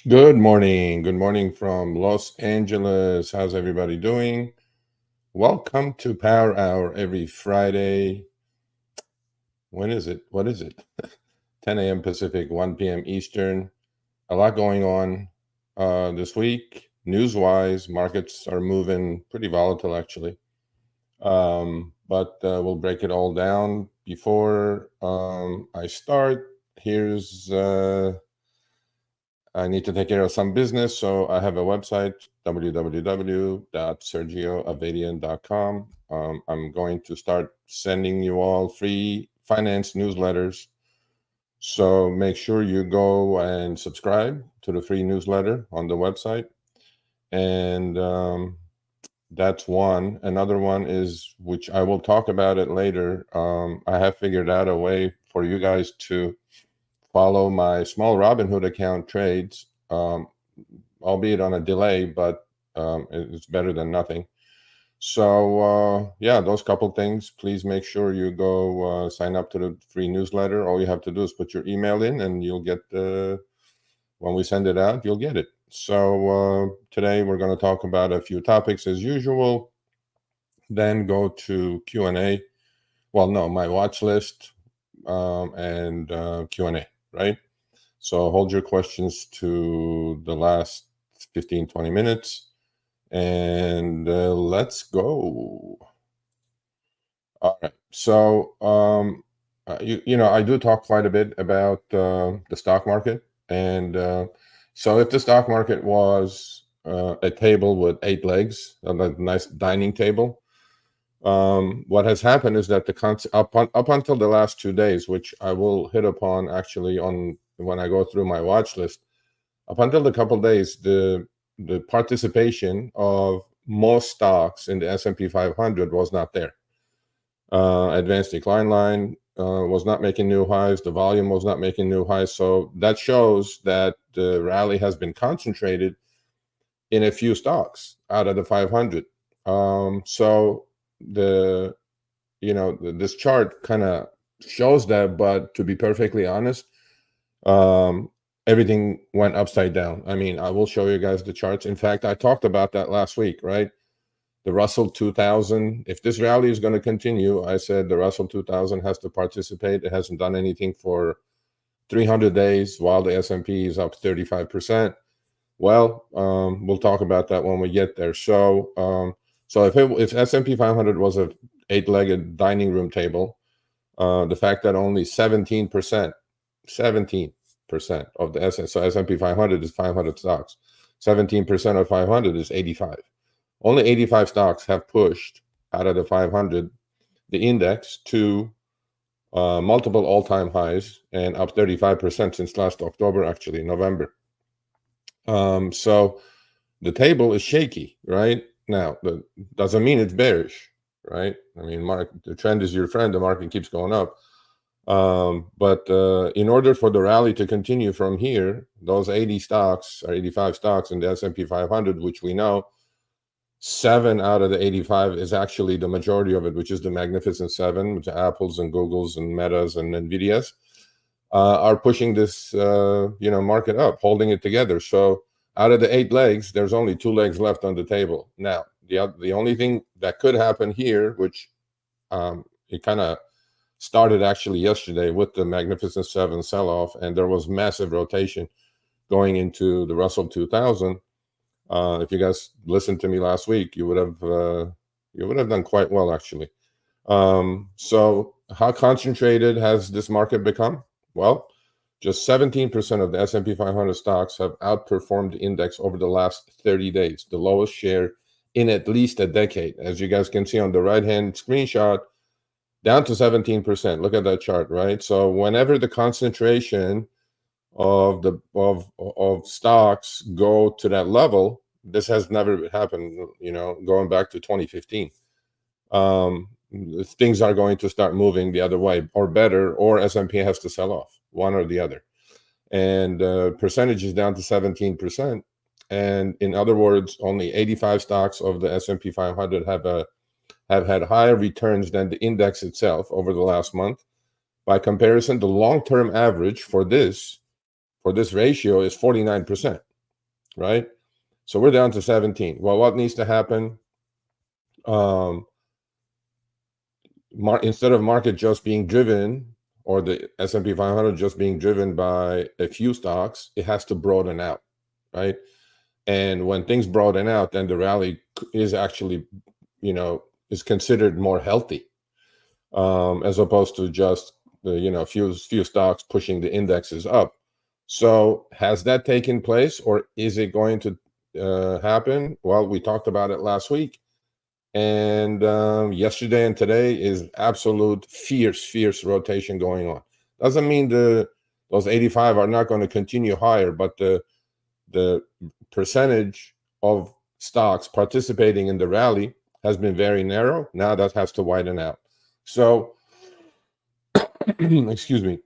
Good morning. Good morning from Los Angeles. How's everybody doing? Welcome to Power Hour every Friday. When is it? What is it? 10 a.m. Pacific, 1 p.m. Eastern. A lot going on this week. News-wise, markets are moving pretty volatile, actually. But we'll break it all down. Before I start, I need to take care of some business, so I have a website, www.sergioavadian.com. I'm going to start sending you all free finance newsletters. So make sure you go and subscribe to the free newsletter on the website. And that's one. Another one is, which I will talk about it later. I have figured out a way for you guys to follow my small Robinhood account trades, albeit on a delay, but it's better than nothing. So yeah, those couple things. Please make sure you go sign up to the free newsletter. All you have to do is put your email in, and you'll get when we send it out, you'll get it. So today we're going to talk about a few topics as usual. Then go to Q&A. Well, no, my watch list and Q&A, right? So hold your questions to the last 15, 20 minutes, and let's go. All right. So, I do talk quite a bit about the stock market. And so if the stock market was a table with 8 legs, a nice dining table, what has happened is that up until the last 2 days, which I will hit upon actually on when I go through my watch list, up until the couple days, the participation of most stocks in the S&P 500 was not there. Advanced decline line was not making new highs. The volume was not making new highs. So that shows that the rally has been concentrated in a few stocks out of the 500. So this chart kind of shows that, but to be perfectly honest, everything went upside down. I mean, I will show you guys the charts. In fact, I talked about that last week, right? The Russell 2000, if this rally is going to continue, I said the Russell 2000 has to participate. It hasn't done anything for 300 days while the S&P is up 35%. Well, we'll talk about that when we get there. So if S&P 500 was a 8-legged dining room table, the fact that only 17% of the S&P 500 is 500 stocks. 17% of 500 is 85. Only 85 stocks have pushed out of the 500 the index to multiple all-time highs and up 35% since last October, actually November. So the table is shaky, right? Now, that doesn't mean it's bearish, right? I mean, the trend is your friend. The market keeps going up. But in order for the rally to continue from here, those 80 stocks or 85 stocks in the S&P 500, which we know 7 out of the 85 is actually the majority of it, which is the Magnificent Seven, which are Apples and Googles and Metas and Nvidias, are pushing this market up, holding it together. So out of the 8 legs, there's only 2 legs left on the table. Now, the only thing that could happen here, which it kind of started actually yesterday with the Magnificent Seven sell-off, and there was massive rotation going into the Russell 2000. If you guys listened to me last week, you would have done quite well, actually. So how concentrated has this market become? Well, just 17% of the S&P 500 stocks have outperformed the index over the last 30 days, the lowest share in at least a decade. As you guys can see on the right-hand screenshot, down to 17%. Look at that chart, right? So whenever the concentration of stocks go to that level, this has never happened, going back to 2015. Things are going to start moving the other way, or better, or S&P has to sell off, one or the other. And percentage is down to 17%. And in other words, only 85 stocks of the S&P 500 have had higher returns than the index itself over the last month. By comparison, the long-term average for this ratio is 49%. right? So we're down to 17. Well, what needs to happen? Instead of market just being driven, or the S&P 500 just being driven by a few stocks, it has to broaden out, right? And when things broaden out, then the rally is actually, is considered more healthy, as opposed to just the few stocks pushing the indexes up. So has that taken place, or is it going to happen? Well, we talked about it last week, and yesterday and today is absolute fierce rotation going on. Doesn't mean those 85 are not going to continue higher, but the percentage of stocks participating in the rally has been very narrow. Now that has to widen out. So excuse me.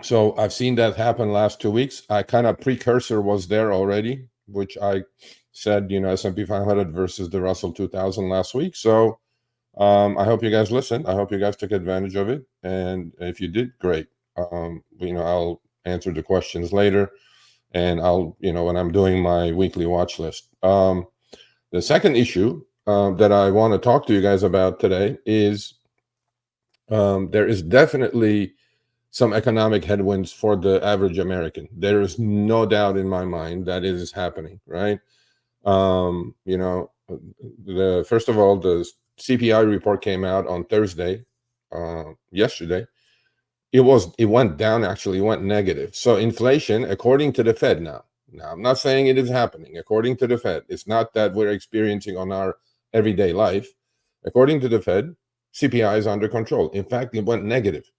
So I've seen that happen last 2 weeks. I kind of precursor was there already, which I said, S&P 500 versus the Russell 2000 last week. So I hope you guys listened. I hope you guys took advantage of it. And if you did, great. I'll answer the questions later, and I'll, when I'm doing my weekly watch list. The second issue that I want to talk to you guys about today is there is definitely some economic headwinds for the average American. There is no doubt in my mind that it is happening, right? First of all, the CPI report came out on Thursday, yesterday. It went down, actually. It went negative. So inflation, according to the Fed now, I'm not saying it is happening. According to the Fed, it's not that we're experiencing on our everyday life. According to the Fed, CPI is under control. In fact, it went negative,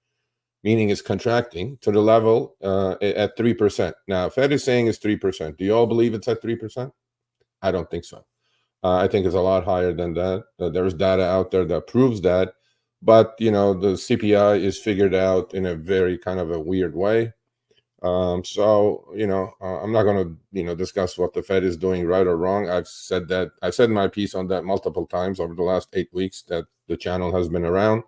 meaning it's contracting to the level at 3%. Now, Fed is saying it's 3%. Do you all believe it's at 3%? I don't think so. I think it's a lot higher than that. There's data out there that proves that. But, the CPI is figured out in a very kind of a weird way. I'm not going to, discuss what the Fed is doing right or wrong. I've said my piece on that multiple times over the last 8 weeks that the channel has been around.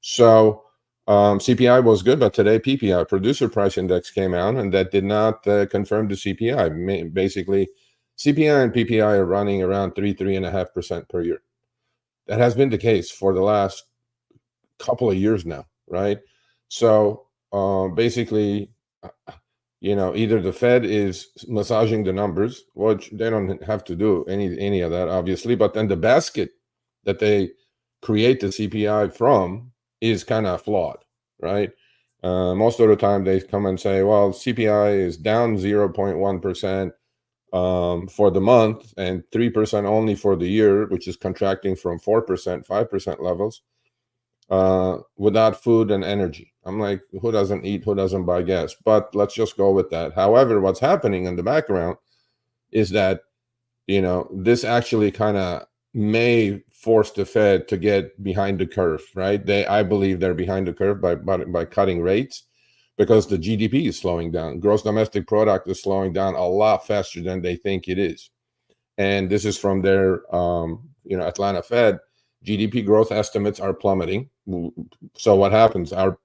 So CPI was good, but today PPI, Producer Price Index, came out, and that did not confirm the CPI. Basically, CPI and PPI are running around 3.5% per year. That has been the case for the last couple of years now, right? So basically, either the Fed is massaging the numbers, which they don't have to do any of that, obviously, but then the basket that they create the CPI from is kind of flawed, right? Most of the time they come and say, well, CPI is down 0.1% for the month and 3% only for the year, which is contracting from 4%, 5% levels, without food and energy. I'm like, who doesn't eat, who doesn't buy gas? But let's just go with that. However, what's happening in the background is that, this actually kind of may force the Fed to get behind the curve, right? I believe they're behind the curve by cutting rates, because the GDP is slowing down. Gross domestic product is slowing down a lot faster than they think it is. And this is from their, Atlanta Fed. GDP growth estimates are plummeting. So what happens? Our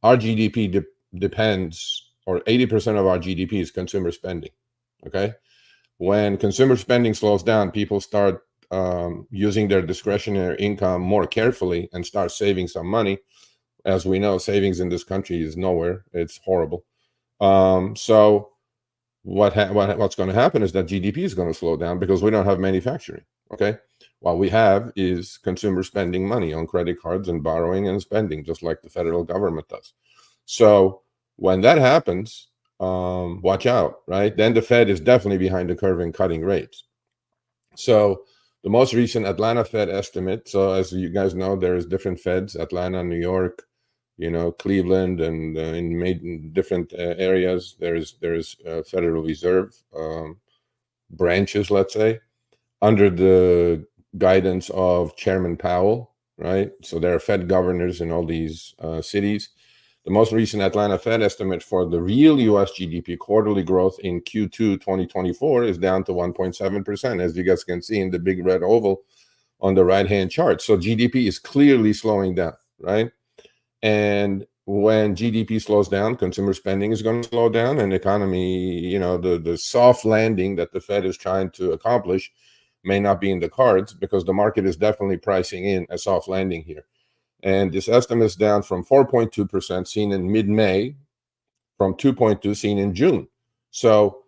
GDP depends, or 80% of our GDP is consumer spending, okay? When consumer spending slows down, people start using their discretionary income more carefully and start saving some money. As we know, savings in this country is nowhere. It's horrible. So what's going to happen is that GDP is going to slow down because we don't have manufacturing, okay? What we have is consumer spending money on credit cards and borrowing and spending, just like the federal government does. So when that happens, watch out, right? Then the Fed is definitely behind the curve in cutting rates. So the most recent Atlanta Fed estimate, so as you guys know, there's different Feds, Atlanta, New York, Cleveland, and in different areas, there's Federal Reserve branches, let's say, under the guidance of Chairman Powell, right? So there are Fed governors in all these cities. The most recent Atlanta Fed estimate for the real U.S. GDP quarterly growth in Q2 2024 is down to 1.7%, as you guys can see in the big red oval on the right-hand chart. So GDP is clearly slowing down, right? And when GDP slows down, consumer spending is going to slow down, and the economy, the soft landing that the Fed is trying to accomplish may not be in the cards, because the market is definitely pricing in a soft landing here. And this estimate is down from 4.2% seen in mid-May, from 2.2 seen in June. So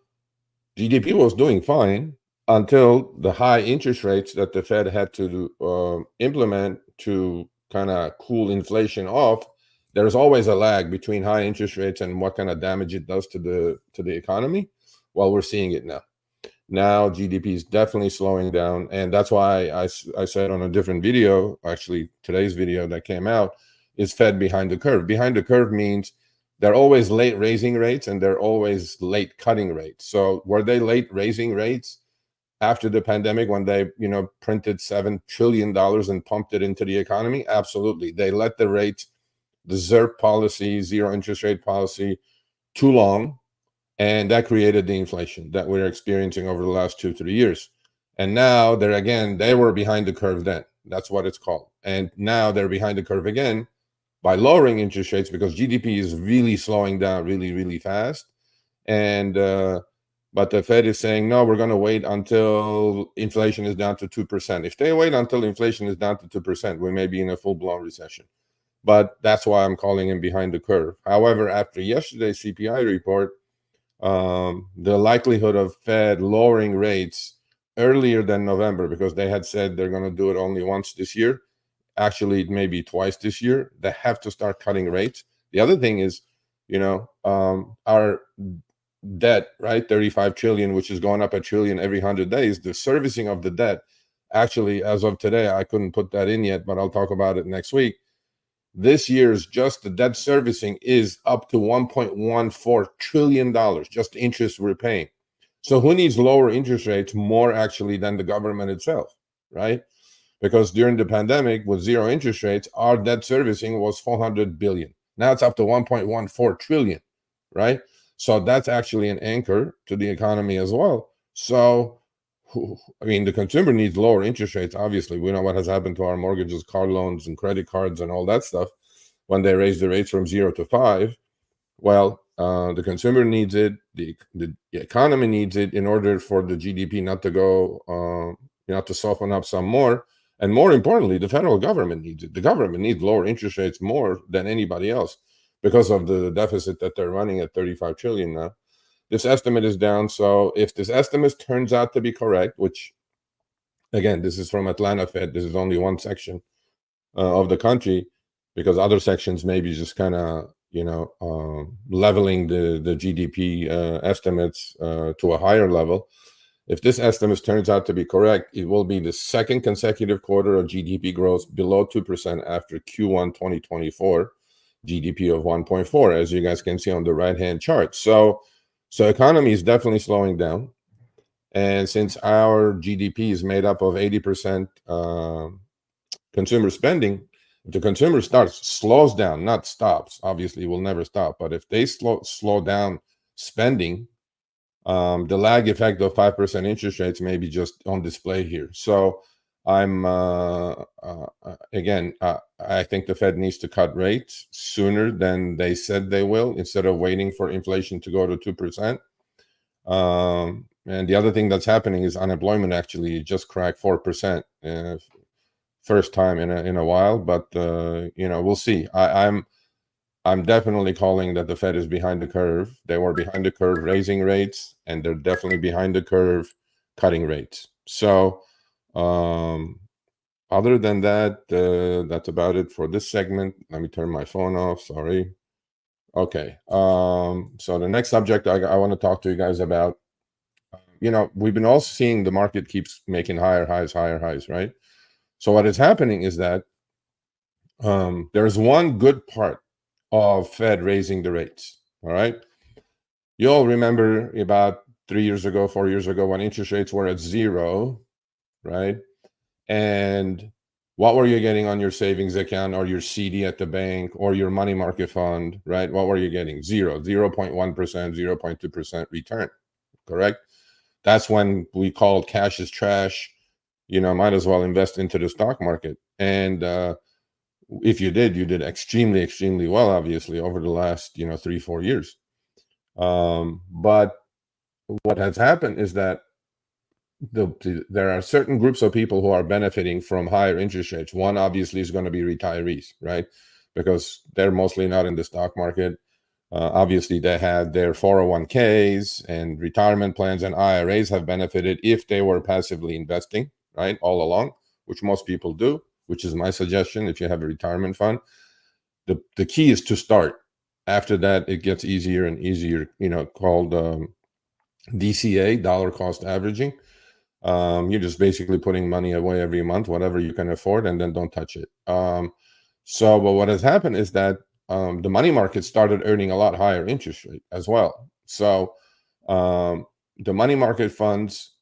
GDP was doing fine until the high interest rates that the Fed had to implement to kind of cool inflation off. There's always a lag between high interest rates and what kind of damage it does to the economy. Well, we're seeing it now. Now GDP is definitely slowing down, and that's why I said on a different video, actually today's video that came out, is Fed behind the curve. Behind the curve means they're always late raising rates and they're always late cutting rates. So were they late raising rates after the pandemic when they printed $7 trillion and pumped it into the economy? Absolutely. They let the rates, the ZIRP policy, zero interest rate policy, too long. And that created the inflation that we're experiencing over the last 2-3 years. And now they were behind the curve then. That's what it's called. And now they're behind the curve again by lowering interest rates, because GDP is really slowing down really, really fast. And but the Fed is saying, no, we're going to wait until inflation is down to 2%. If they wait until inflation is down to 2%, we may be in a full-blown recession. But that's why I'm calling him behind the curve. However, after yesterday's CPI report, the likelihood of Fed lowering rates earlier than November, because they had said they're going to do it only once this year. Actually, it may be twice this year. They have to start cutting rates. The other thing is, our debt, right? 35 trillion, which is going up a trillion every 100 days. The servicing of the debt, actually, as of today, I couldn't put that in yet, but I'll talk about it next week. This year's just the debt servicing is up to $1.14 trillion, just interest we're paying. So who needs lower interest rates more actually than the government itself, right? Because during the pandemic with zero interest rates, our debt servicing was 400 billion. Now it's up to 1.14 trillion, right? So that's actually an anchor to the economy as well. So the consumer needs lower interest rates. Obviously, we know what has happened to our mortgages, car loans, and credit cards, and all that stuff when they raise the rates from 0 to 5. Well, the consumer needs it. The economy needs it in order for the GDP not to go, to soften up some more. And more importantly, the federal government needs it. The government needs lower interest rates more than anybody else because of the deficit that they're running at 35 trillion now. This estimate is down. So if this estimate turns out to be correct, which, again, this is from Atlanta Fed, this is only one section of the country, because other sections may be just kind of, leveling the GDP estimates to a higher level. If this estimate turns out to be correct, it will be the second consecutive quarter of GDP growth below 2% after Q1 2024 GDP of 1.4, as you guys can see on the right-hand chart. So economy is definitely slowing down. And since our GDP is made up of 80% consumer spending, if the consumer slows down, not stops, obviously will never stop, but if they slow down spending, the lag effect of 5% interest rates may be just on display here. So I'm I think the Fed needs to cut rates sooner than they said they will, instead of waiting for inflation to go to 2%. And the other thing that's happening is unemployment actually just cracked 4%, first time in a while. But we'll see. I'm definitely calling that the Fed is behind the curve. They were behind the curve raising rates, and they're definitely behind the curve cutting rates. So other than that, that's about it for this segment. Let me turn my phone off. Sorry. Okay. So the next subject I want to talk to you guys about, we've been also seeing the market keeps making higher highs, right? So what is happening is that there's one good part of Fed raising the rates. All right. You all remember about 4 years ago, when interest rates were at 0, right? And what were you getting on your savings account or your CD at the bank or your money market fund, right? What were you getting? 0.1%, 0.2% return, correct? That's when we called cash is trash. Might as well invest into the stock market. And If you did extremely, extremely well, obviously, over the last 3-4 years. But what has happened is that there are certain groups of people who are benefiting from higher interest rates. One obviously is going to be retirees, right? Because they're mostly not in the stock market. Obviously, they had their 401ks and retirement plans, and IRAs have benefited if they were passively investing, right, all along, which most people do, which is my suggestion if you have a retirement fund. The key is to start. After that, it gets easier and easier, called DCA, dollar cost averaging. You're just basically putting money away every month, whatever you can afford, and then don't touch it. But what has happened is that the money market started earning a lot higher interest rate as well. So the money market funds,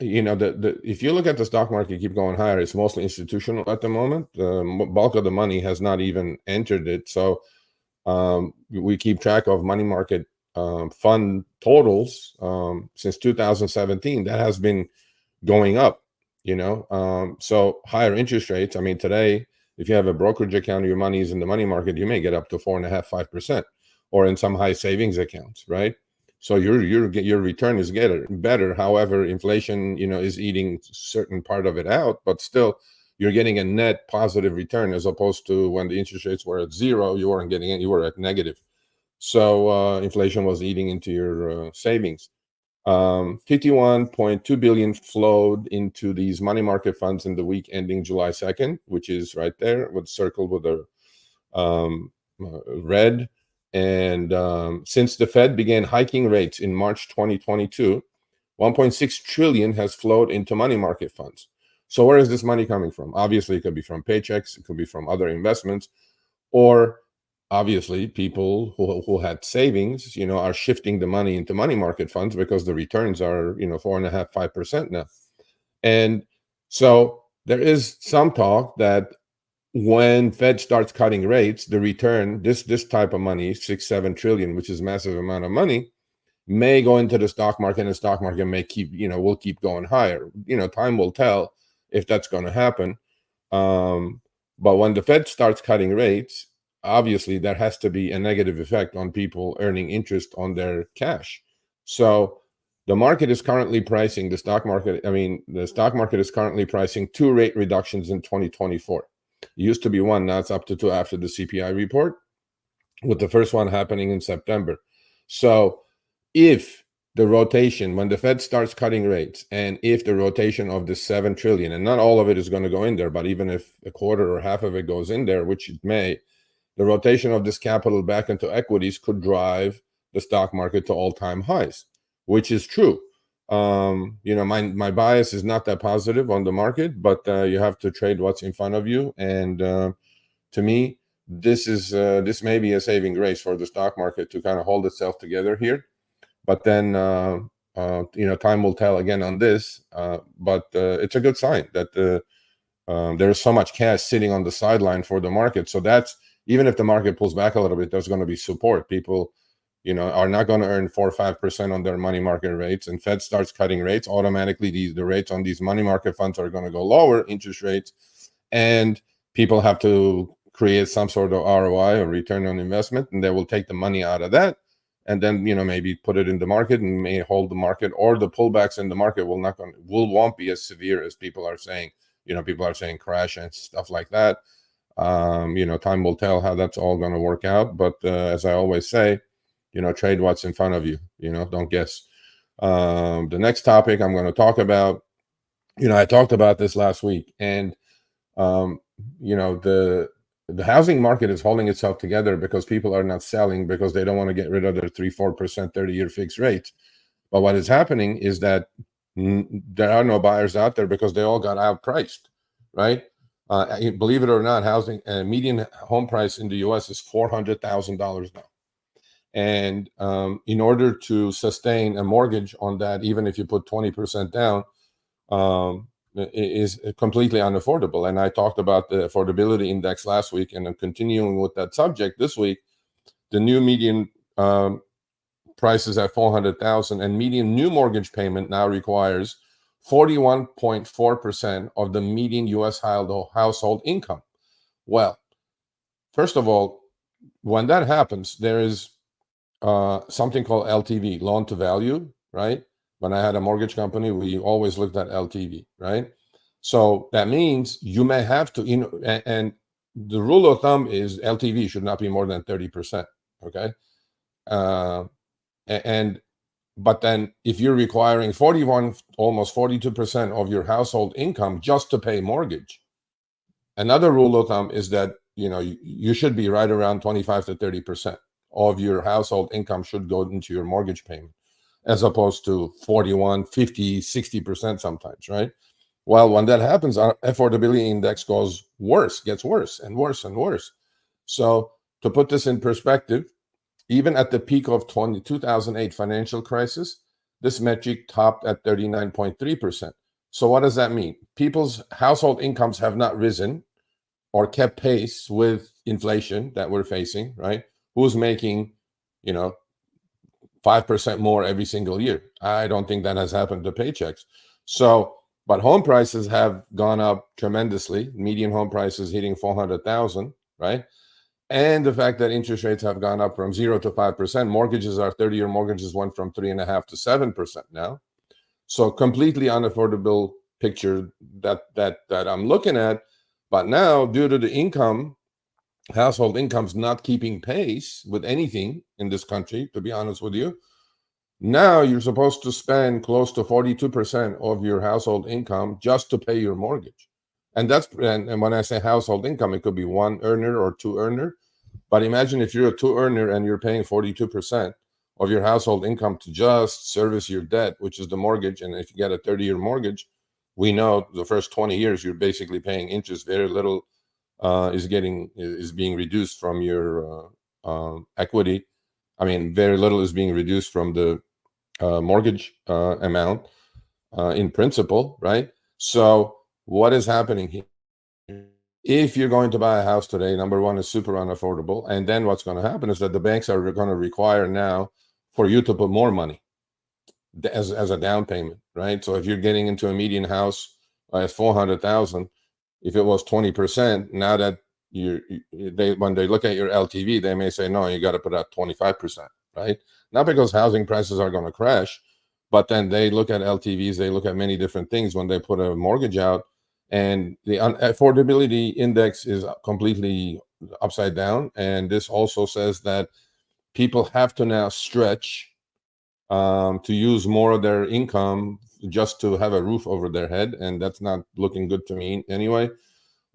if you look at the stock market keep going higher, it's mostly institutional at the moment. The bulk of the money has not even entered it. So we keep track of money market fund totals since 2017. That has been going up, so higher interest rates. I mean, today, if you have a brokerage account, your money is in the money market, you may get up to 4.5%, 5%, or in some high savings accounts, right? So your return is better. However, inflation, is eating certain part of it out, but still you're getting a net positive return, as opposed to when the interest rates were at zero, you weren't getting it, you were at negative. So inflation was eating into your savings. 51.2 billion flowed into these money market funds in the week ending July 2nd, which is right there with circled with a red. And since the Fed began hiking rates in March 2022, 1.6 trillion has flowed into money market funds. So where is this money coming from? Obviously, it could be from paychecks, it could be from other investments, or obviously people who had savings, are shifting the money into money market funds because the returns are, 4.5%, 5% now. And so there is some talk that when Fed starts cutting rates, the return, this type of money, 6-7 trillion, which is a massive amount of money, may go into the stock market, and the stock market may will keep going higher. Time will tell if that's going to happen. But when the Fed starts cutting rates, obviously there has to be a negative effect on people earning interest on their cash. So the market is currently pricing the stock market is currently pricing 2 rate reductions in 2024. It used to be 1, now it's up to 2 after the CPI report, with the first one happening in September. So if the rotation, when the Fed starts cutting rates, and if the rotation of the 7 trillion, and not all of it is going to go in there, but even if a quarter or half of it goes in there, which it may, the rotation of this capital back into equities could drive the stock market to all-time highs, which is true. My bias is not that positive on the market, but you have to trade what's in front of you. And to me, this may be a saving grace for the stock market to kind of hold itself together here. But then, time will tell again on this. But it's a good sign that there's so much cash sitting on the sideline for the market. So that's, even if the market pulls back a little bit, there's going to be support. People, are not going to earn 4 or 5% on their money market rates, and Fed starts cutting rates, automatically the rates on these money market funds are going to go lower, interest rates, and people have to create some sort of ROI or return on investment, and they will take the money out of that and then maybe put it in the market and may hold the market, or the pullbacks in the market won't be as severe as people are saying. People are saying crash and stuff like that. Time will tell how that's all going to work out. But as I always say, trade what's in front of you. Don't guess. The next topic I'm going to talk about, I talked about this last week, and the housing market is holding itself together because people are not selling, because they don't want to get rid of their 3-4% 30-year fixed rates. But what is happening is that there are no buyers out there because they all got outpriced, right? Believe it or not, housing median home price in the U.S. is $400,000 now. And in order to sustain a mortgage on that, even if you put 20% down, is completely unaffordable. And I talked about the affordability index last week, and I'm continuing with that subject this week. The new median price is at $400,000, and median new mortgage payment now requires 41.4% of the median U.S. household income. Well, first of all, when that happens, there is something called LTV, loan to value, right? When I had a mortgage company, we always looked at LTV, right? So that means you may have to, and the rule of thumb is LTV should not be more than 30%, okay? Uh, and but then if you're requiring 41, almost 42% of your household income just to pay mortgage, another rule of thumb is that you should be right around 25 to 30% of your household income should go into your mortgage payment, as opposed to 41, 50, 60% sometimes, right? Well, when that happens, our affordability index gets worse and worse and worse. So to put this in perspective, even at the peak of 2008 financial crisis, this metric topped at 39.3%. So what does that mean? People's household incomes have not risen or kept pace with inflation that we're facing, right? Who's making, 5% more every single year? I don't think that has happened to paychecks. So, but home prices have gone up tremendously. Median home prices hitting 400,000, right? And the fact that interest rates have gone up from 0 to 5%. Mortgages, our 30-year mortgages went from 3.5% to 7% now. So completely unaffordable picture that I'm looking at. But now, due to the household incomes not keeping pace with anything in this country, to be honest with you, now you're supposed to spend close to 42% of your household income just to pay your mortgage. And when I say household income, it could be one earner or two earner. But imagine if you're a two earner and you're paying 42% of your household income to just service your debt, which is the mortgage. And if you get a 30-year mortgage, we know the first 20 years you're basically paying interest. Very little is being reduced from your equity. I mean, very little is being reduced from the mortgage amount in principle, right? So what is happening here? If you're going to buy a house today, number one, is super unaffordable. And then what's going to happen is that the banks are going to require now for you to put more money as a down payment, right? So if you're getting into a median house at 400,000, if it was 20%, now that when they look at your LTV, they may say, no, you got to put out 25%, right? Not because housing prices are going to crash, but then they look at LTVs, they look at many different things when they put a mortgage out, and the affordability index is completely upside down. And this also says that people have to now stretch to use more of their income just to have a roof over their head, and that's not looking good to me anyway.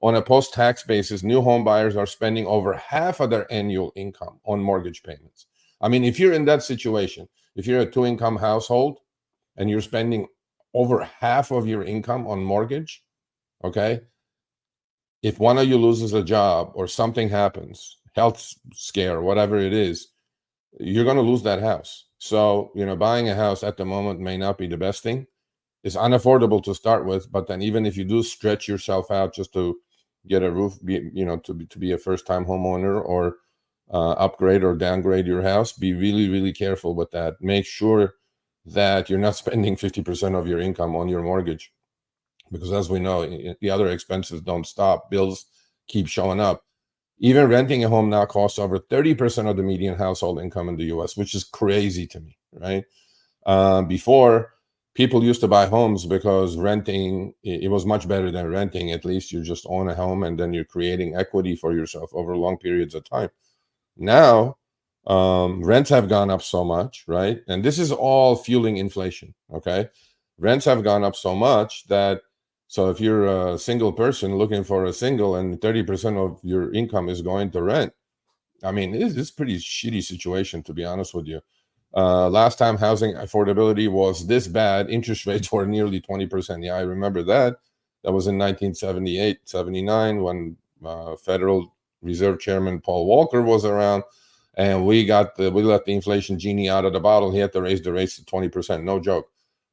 On a post-tax basis, new home buyers are spending over half of their annual income on mortgage payments. I mean, if you're in that situation, if you're a two-income household and you're spending over half of your income on mortgage, okay, if one of you loses a job or something happens, health scare, whatever it is, you're going to lose that house. So, buying a house at the moment may not be the best thing. It's unaffordable to start with, but then even if you do stretch yourself out just to get a roof, to be a first-time homeowner, or upgrade or downgrade your house, be really, really careful with that. Make sure that you're not spending 50% of your income on your mortgage, because as we know, the other expenses don't stop. Bills keep showing up. Even renting a home now costs over 30% of the median household income in the US, which is crazy to me, right? Before, people used to buy homes because renting, it was much better than renting. At least you just own a home and then you're creating equity for yourself over long periods of time. Now, rents have gone up so much, right? And this is all fueling inflation, okay? Rents have gone up so much that, so if you're a single person looking for a single and 30% of your income is going to rent, I mean, it's a pretty shitty situation, to be honest with you. Last time housing affordability was this bad, interest rates were nearly 20%. Yeah, I remember that. That was in 1978, 79, when Federal Reserve Chairman Paul Volcker was around, and we let the inflation genie out of the bottle. He had to raise the rates to 20%. No joke.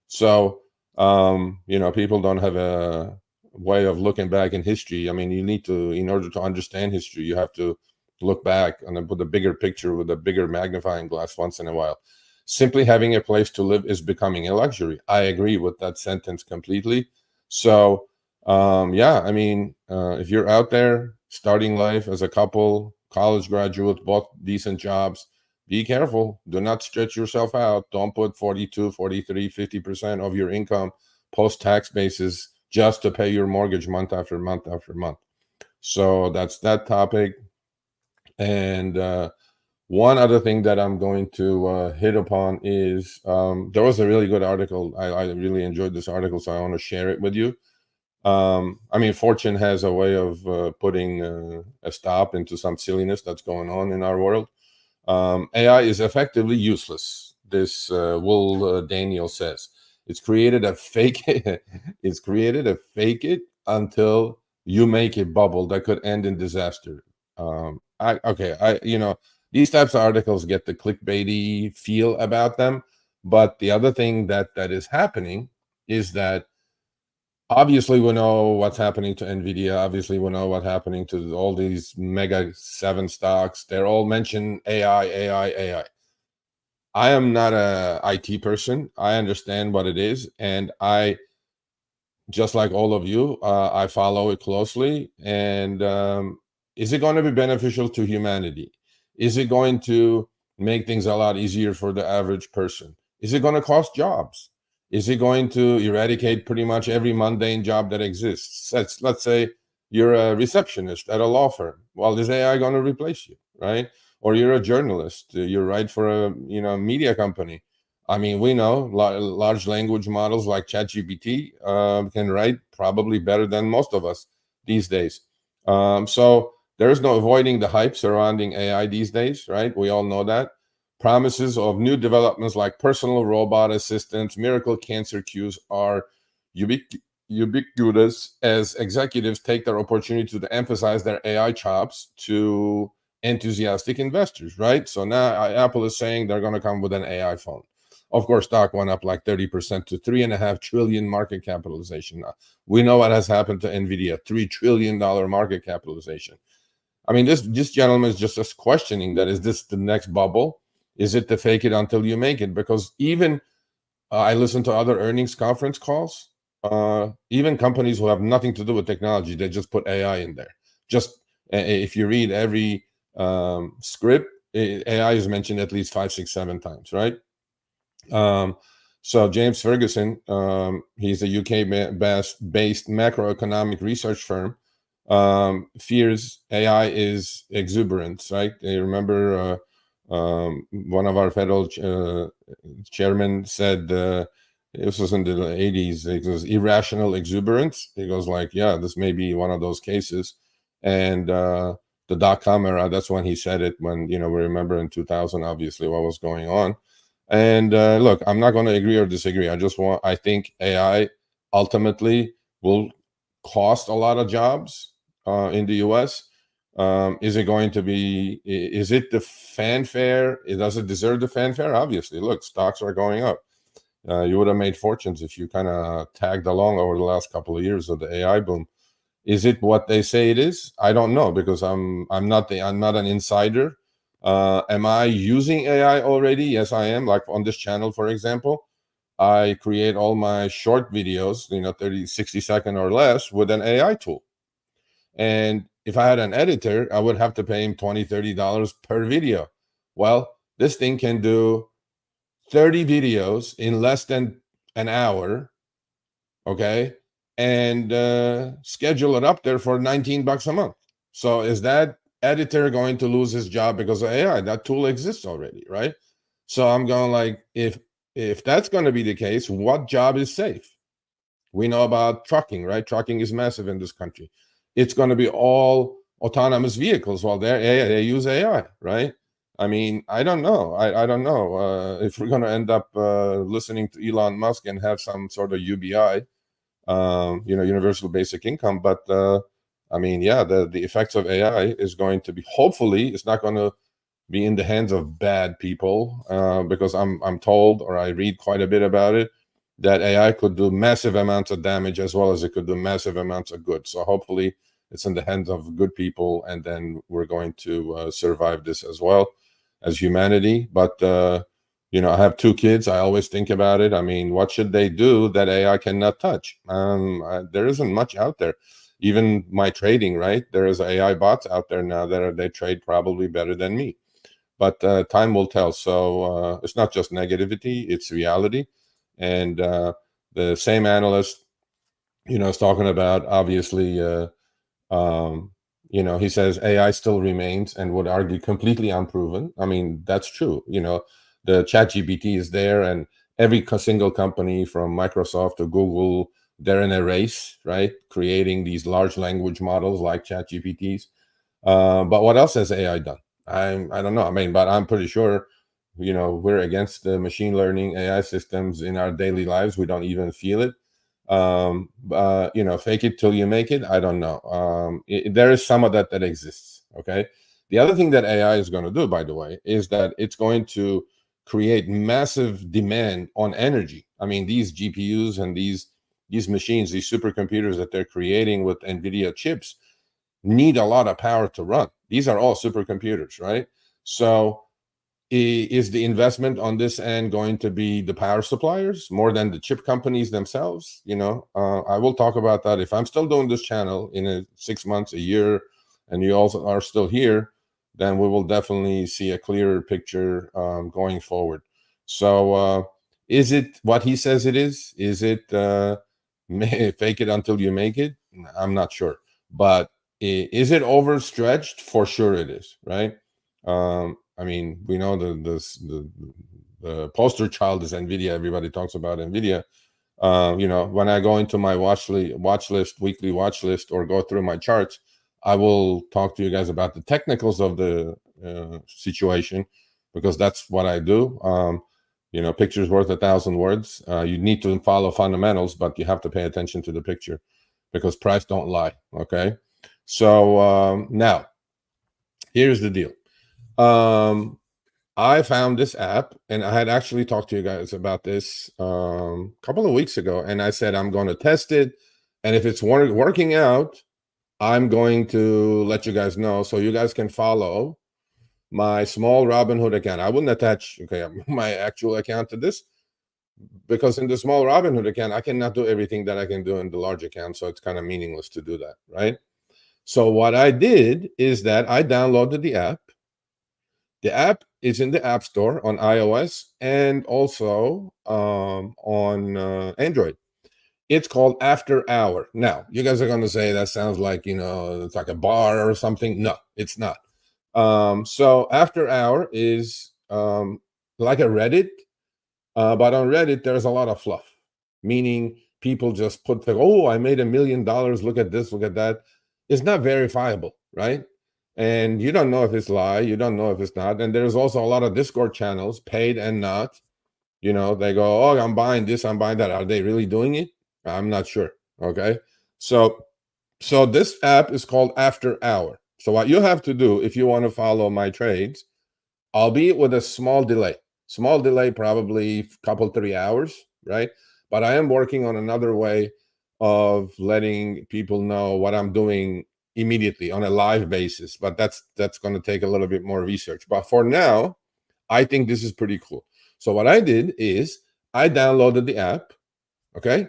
So, people don't have a way of looking back in history. I mean, you need to, in order to understand history, you have to look back and then put a bigger picture with a bigger magnifying glass once in a while. Simply having a place to live is becoming a luxury. I agree with that sentence completely. So, I mean, if you're out there, starting life as a couple, college graduates, both decent jobs. Be careful. Do not stretch yourself out. Don't put 42, 43, 50% of your income post-tax basis just to pay your mortgage month after month after month. So that's that topic. And one other thing that I'm going to hit upon is there was a really good article. I really enjoyed this article, so I want to share it with you. I mean, Fortune has a way of putting a stop into some silliness that's going on in our world. AI is effectively useless. This Will Daniel says it's created a fake. It's created a fake it until you make it bubble that could end in disaster. These types of articles get the clickbaity feel about them, but the other thing that is happening is that obviously we know what's happening to Nvidia. Obviously we know what's happening to all these mega 7 stocks. They're all mentioning AI. I am not a IT person. I understand what it is, and I, just like all of you, I follow it closely. And is it going to be beneficial to humanity? Is it going to make things a lot easier for the average person? Is it going to cost jobs? Is it going to eradicate pretty much every mundane job that exists? Let's say you're a receptionist at a law firm. Well, is AI going to replace you, right? Or you're a journalist. You write for a media company. I mean, we know large language models like ChatGPT can write probably better than most of us these days. So there is no avoiding the hype surrounding AI these days, right? We all know that. Promises of new developments like personal robot assistants, miracle cancer cures are ubiquitous as executives take their opportunity to emphasize their AI chops to enthusiastic investors, right? So now Apple is saying they're going to come with an AI phone. Of course, stock went up like 30% to $3.5 trillion market capitalization. Now, we know what has happened to Nvidia, $3 trillion market capitalization. I mean, this gentleman is just questioning that. Is this the next bubble? Is it to fake it until you make it? Because even I listen to other earnings conference calls. Even companies who have nothing to do with technology, they just put AI in there. Just if you read every script, AI is mentioned at least 5, 6, 7 times, right? So James Ferguson, he's a UK-based macroeconomic research firm, fears AI is exuberance, right? You remember one of our federal chairman said, this was in the 80s, it was irrational exuberance. He goes like, yeah, this may be one of those cases. And the dot-com era, that's when he said it, when, we remember in 2000, obviously, what was going on. And look, I'm not going to agree or disagree. I think AI ultimately will cost a lot of jobs in the US. Is it going to be, is it the fanfare? Does it deserve the fanfare? Obviously, look, stocks are going up. You would have made fortunes if you kind of tagged along over the last couple of years of the AI boom. Is it what they say it is? I don't know, because I'm not an insider. Am I using AI already? Yes, I am. Like on this channel, for example, I create all my short videos, 30, 60 second or less, with an AI tool. And if I had an editor, I would have to pay him $20, $30 per video. Well, this thing can do 30 videos in less than an hour, okay, and schedule it up there for $19 a month. So is that editor going to lose his job because of AI? That tool exists already, right? So I'm going like, if that's going to be the case, what job is safe? We know about trucking, right? Trucking is massive in this country. It's going to be all autonomous vehicles. Well, they use AI, right? I mean, I don't know. I don't know if we're going to end up listening to Elon Musk and have some sort of UBI, universal basic income. But I mean, yeah, the effects of AI is going to be, hopefully, it's not going to be in the hands of bad people, because I'm told, or I read quite a bit about it, that AI could do massive amounts of damage as well as it could do massive amounts of good. So hopefully it's in the hands of good people, and then we're going to survive this as well as humanity. But I have 2 kids. I always think about it. I mean, what should they do that AI cannot touch? There isn't much out there. even my trading, right? There is AI bots out there now that they trade probably better than me. But time will tell. So it's not just negativity, it's reality. And the same analyst, is talking about, obviously, um, he says AI still remains and would argue completely unproven. I mean, that's true. The ChatGPT is there, and every single company from Microsoft to Google, they're in a race, right? Creating these large language models like ChatGPTs. But what else has AI done? I don't know. I mean, but I'm pretty sure, we're against the machine learning AI systems in our daily lives. We don't even feel it. Fake it till you make it. I don't know. There is some of that exists. Okay. The other thing that AI is going to do, by the way, is that it's going to create massive demand on energy. I mean, these GPUs and these machines, these supercomputers that they're creating with NVIDIA chips, need a lot of power to run. These are all supercomputers, right? So is the investment on this end going to be the power suppliers more than the chip companies themselves? I will talk about that. If I'm still doing this channel in 6 months, a year, and you also are still here, then we will definitely see a clearer picture going forward. So is it what he says it is? Is it fake it until you make it? I'm not sure. But is it overstretched? For sure it is, right? I mean, we know the poster child is NVIDIA. Everybody talks about NVIDIA. When I go into my weekly watch list, or go through my charts, I will talk to you guys about the technicals of the situation, because that's what I do. Picture's worth 1,000 words. You need to follow fundamentals, but you have to pay attention to the picture, because price don't lie. Okay. So now, here's the deal. I found this app, and I had actually talked to you guys about this a couple of weeks ago, and I said I'm going to test it, and if it's working out, I'm going to let you guys know, so you guys can follow my small Robinhood account. I wouldn't attach my actual account to this, because in the small Robinhood account, I cannot do everything that I can do in the large account, so it's kind of meaningless to do that, right? So what I did is that I downloaded the app. The app is in the App Store on iOS and also on Android. It's called After Hour. Now, you guys are going to say that sounds like, it's like a bar or something. No, it's not. So After Hour is like a Reddit, but on Reddit, there's a lot of fluff, meaning people just put, oh, I made $1 million. Look at this, look at that. It's not verifiable, right? And you don't know if it's lie, you don't know if it's not. And there's also a lot of Discord channels, paid and not. They go, oh, I'm buying this, I'm buying that. Are they really doing it? I'm not sure. Okay. So this app is called After Hour. So what you have to do, if you want to follow my trades, albeit with a small delay, probably a couple, 3 hours, right? But I am working on another way of letting people know what I'm doing immediately on a live basis, but that's going to take a little bit more research. But for now, I think this is pretty cool. So what I did is I downloaded the app. Okay.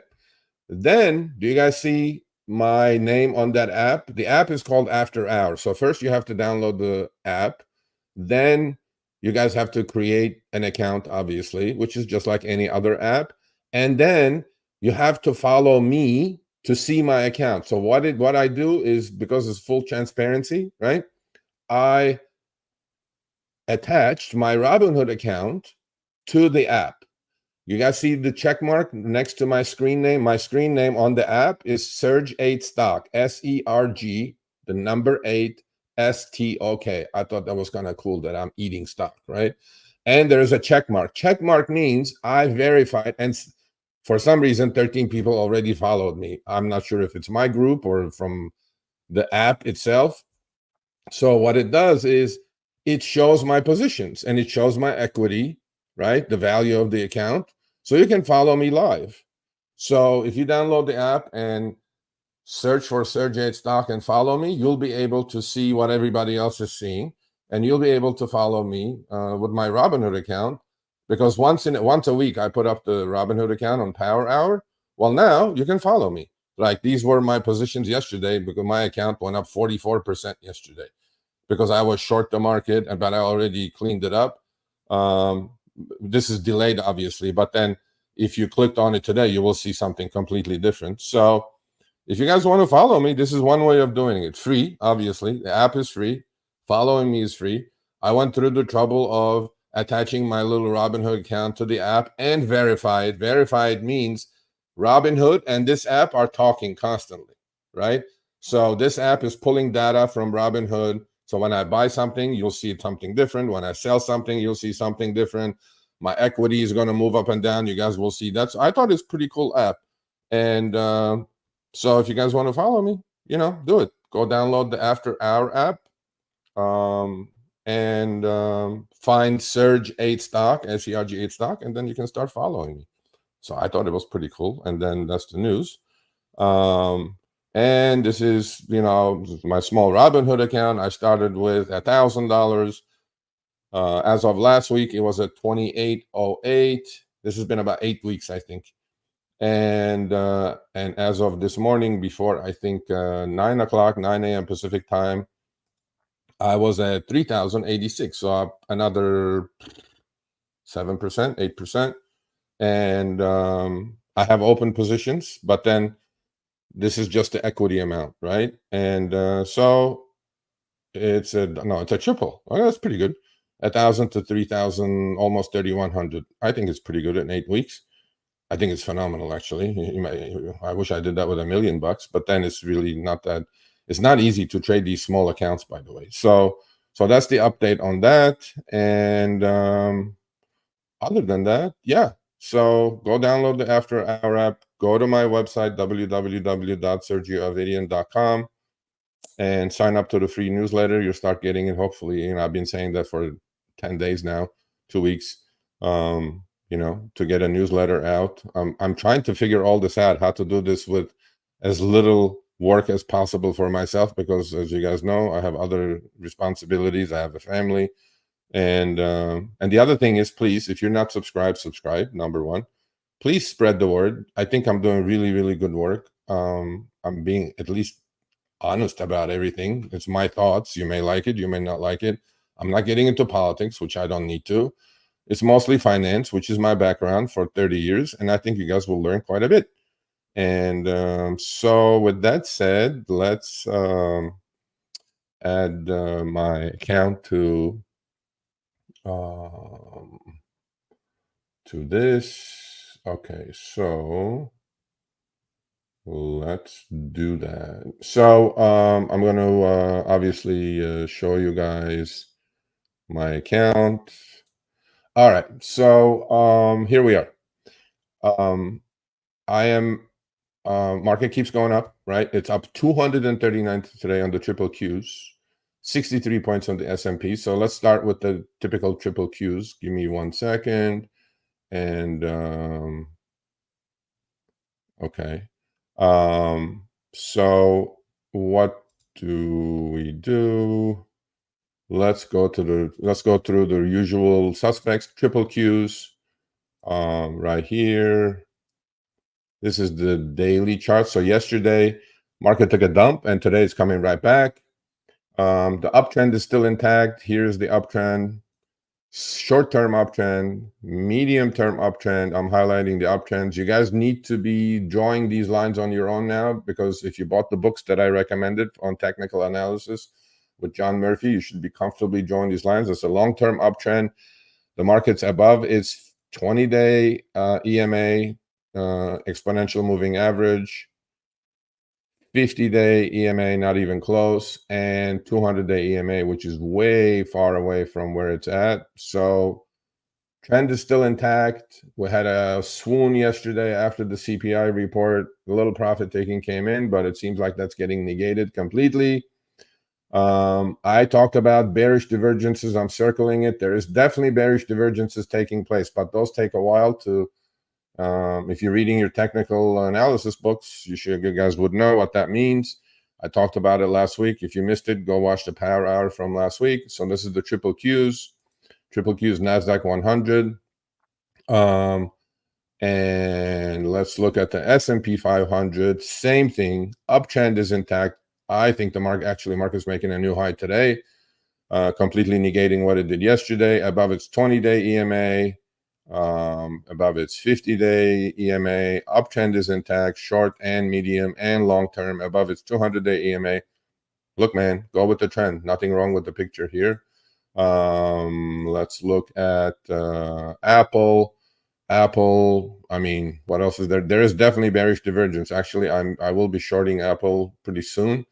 Then do you guys see my name on that app? The app is called After Hours. So first you have to download the app. Then you guys have to create an account, obviously, which is just like any other app. And then you have to follow me to see my account. So what I do is, because it's full transparency, right? I attached my Robinhood account to the app. You guys see the check mark next to my screen name? My screen name on the app is Serg8 Stock, SERG, the number 8, STOK. I thought that was kind of cool that I'm eating stock, right? And there's a check mark. Check mark means I verified, and for some reason, 13 people already followed me. I'm not sure if it's my group or from the app itself. So what it does is it shows my positions and it shows my equity, right? The value of the account. So you can follow me live. So if you download the app and search for Sergio Stock and follow me, you'll be able to see what everybody else is seeing. And you'll be able to follow me with my Robinhood account, because once a week, I put up the Robinhood account on Power Hour. Well, now you can follow me. Like these were my positions yesterday because my account went up 44% yesterday because I was short the market, but I already cleaned it up. This is delayed, obviously, but then if you clicked on it today, you will see something completely different. So if you guys want to follow me, this is one way of doing it. Free, obviously. The app is free. Following me is free. I went through the trouble of attaching my little Robinhood account to the app and verify it. Verify it means Robinhood and this app are talking constantly, right? So this app is pulling data from Robinhood. So when I buy something, you'll see something different. When I sell something, you'll see something different. My equity is going to move up and down. You guys will see. I thought it's a pretty cool app. And so if you guys want to follow me, do it. Go download the After Hour app and find Serge 8 stock, SERG 8 stock, and then you can start following me. So I thought it was pretty cool. And then that's the news. And this is, my small Robinhood account. I started with $1,000. As of last week, it was at 2808. This has been about 8 weeks, I think. And as of this morning, before I think 9 a.m. Pacific time, I was at 3,086. So up another 7%, 8%. And I have open positions, but then this is just the equity amount, right? And so it's a triple. Well, that's pretty good. 1,000 to 3,000, almost 3,100. I think it's pretty good in 8 weeks. I think it's phenomenal, actually. I wish I did that with $1 million, but then it's really not that. It's not easy to trade these small accounts, by the way. So that's the update on that. And other than that, yeah. So go download the After Hour app. Go to my website, www.sergioavedian.com, and sign up to the free newsletter. You'll start getting it, hopefully. I've been saying that for 10 days now, 2 weeks. To get a newsletter out. I'm trying to figure all this out, how to do this with as little work as possible for myself, because as you guys know, I have other responsibilities. I have a family. And the other thing is, please, if you're not subscribed, subscribe, number one. Please spread the word. I think I'm doing really, really good work. I'm being at least honest about everything. It's my thoughts. You may like it, you may not like it. I'm not getting into politics, which I don't need to. It's mostly finance, which is my background for 30 years. And I think you guys will learn quite a bit. And so with that said, let's add my account to this. Okay, so let's do that. So I'm going to obviously show you guys my account. All right, so here we are. I am market keeps going up, right? It's up 239 today on the triple Qs, 63 points on the S&P. So let's start with the typical triple Qs. Give me 1 second. And okay. So what do we do? Let's go through the usual suspects, triple Qs, right here. This is the daily chart. So yesterday, market took a dump, and today it's coming right back. The uptrend is still intact. Here's the uptrend. Short-term uptrend, medium-term uptrend. I'm highlighting the uptrends. You guys need to be drawing these lines on your own now, because if you bought the books that I recommended on technical analysis with John Murphy, you should be comfortably drawing these lines. It's a long-term uptrend. The market's above its 20-day EMA, exponential moving average, 50-day EMA, not even close, and 200-day EMA, which is way far away from where it's at. So trend is still intact. We had a swoon yesterday after the CPI report. A little profit taking came in, but it seems like that's getting negated completely. I talked about bearish divergences. I'm circling it. There is definitely bearish divergences taking place, but those take a while to if you're reading your technical analysis books, you guys would know what that means. I talked about it last week. If you missed it, go watch the Power Hour from last week. So this is the triple Qs. Triple Qs, NASDAQ 100. And let's look at the S&P 500. Same thing. Uptrend is intact. I think the market's making a new high today, completely negating what it did yesterday, above its 20-day EMA, above its 50-day EMA. Uptrend is intact, short and medium and long term, above its 200-day EMA. Look, man, go with the trend. Nothing wrong with the picture here. Let's look at Apple. I mean, what else is there? There is definitely bearish divergence. Actually, I will be shorting Apple pretty soon.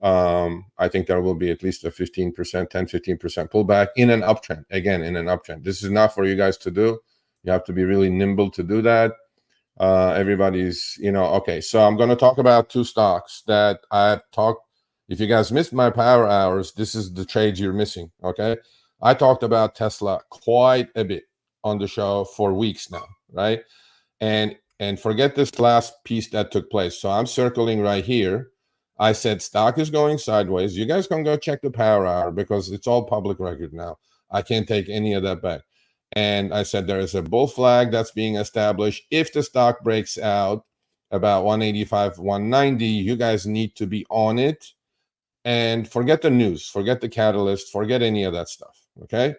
I think there will be at least a 15%, 10-15% pullback in an uptrend. Again, in an uptrend. This is not for you guys to do. You have to be really nimble to do that. Everybody's, okay. So I'm going to talk about two stocks that I've talked. If you guys missed my power hours, this is the trades you're missing. Okay. I talked about Tesla quite a bit on the show for weeks now, right? And forget this last piece that took place. So I'm circling right here. I said stock is going sideways. You guys can go check the power hour because it's all public record now. I can't take any of that back. And I said there is a bull flag that's being established. If the stock breaks out about 185, 190, you guys need to be on it. And forget the news, forget the catalyst, forget any of that stuff, okay?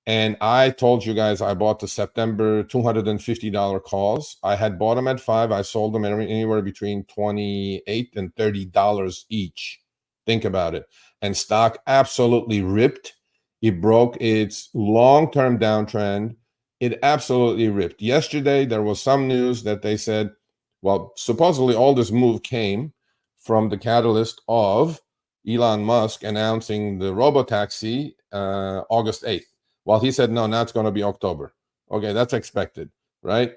And I told you guys I bought the September $250 calls. I had bought them at $5. I sold them anywhere between $28 and $30 each. Think about it. And stock absolutely ripped. It broke its long-term downtrend. It absolutely ripped. Yesterday, there was some news that they said, well, supposedly all this move came from the catalyst of Elon Musk announcing the robotaxi August 8th. Well, he said, no, now it's going to be October. Okay, that's expected, right?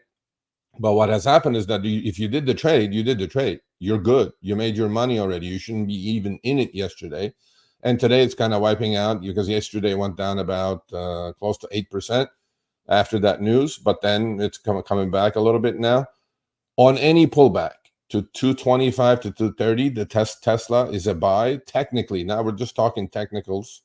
But what has happened is that if you did the trade, you did the trade. You're good. You made your money already. You shouldn't be even in it yesterday. And today it's kind of wiping out because yesterday went down about close to 8% after that news. But then it's coming back a little bit now. On any pullback to 225 to 230, the Tesla is a buy. Technically, now we're just talking technicals.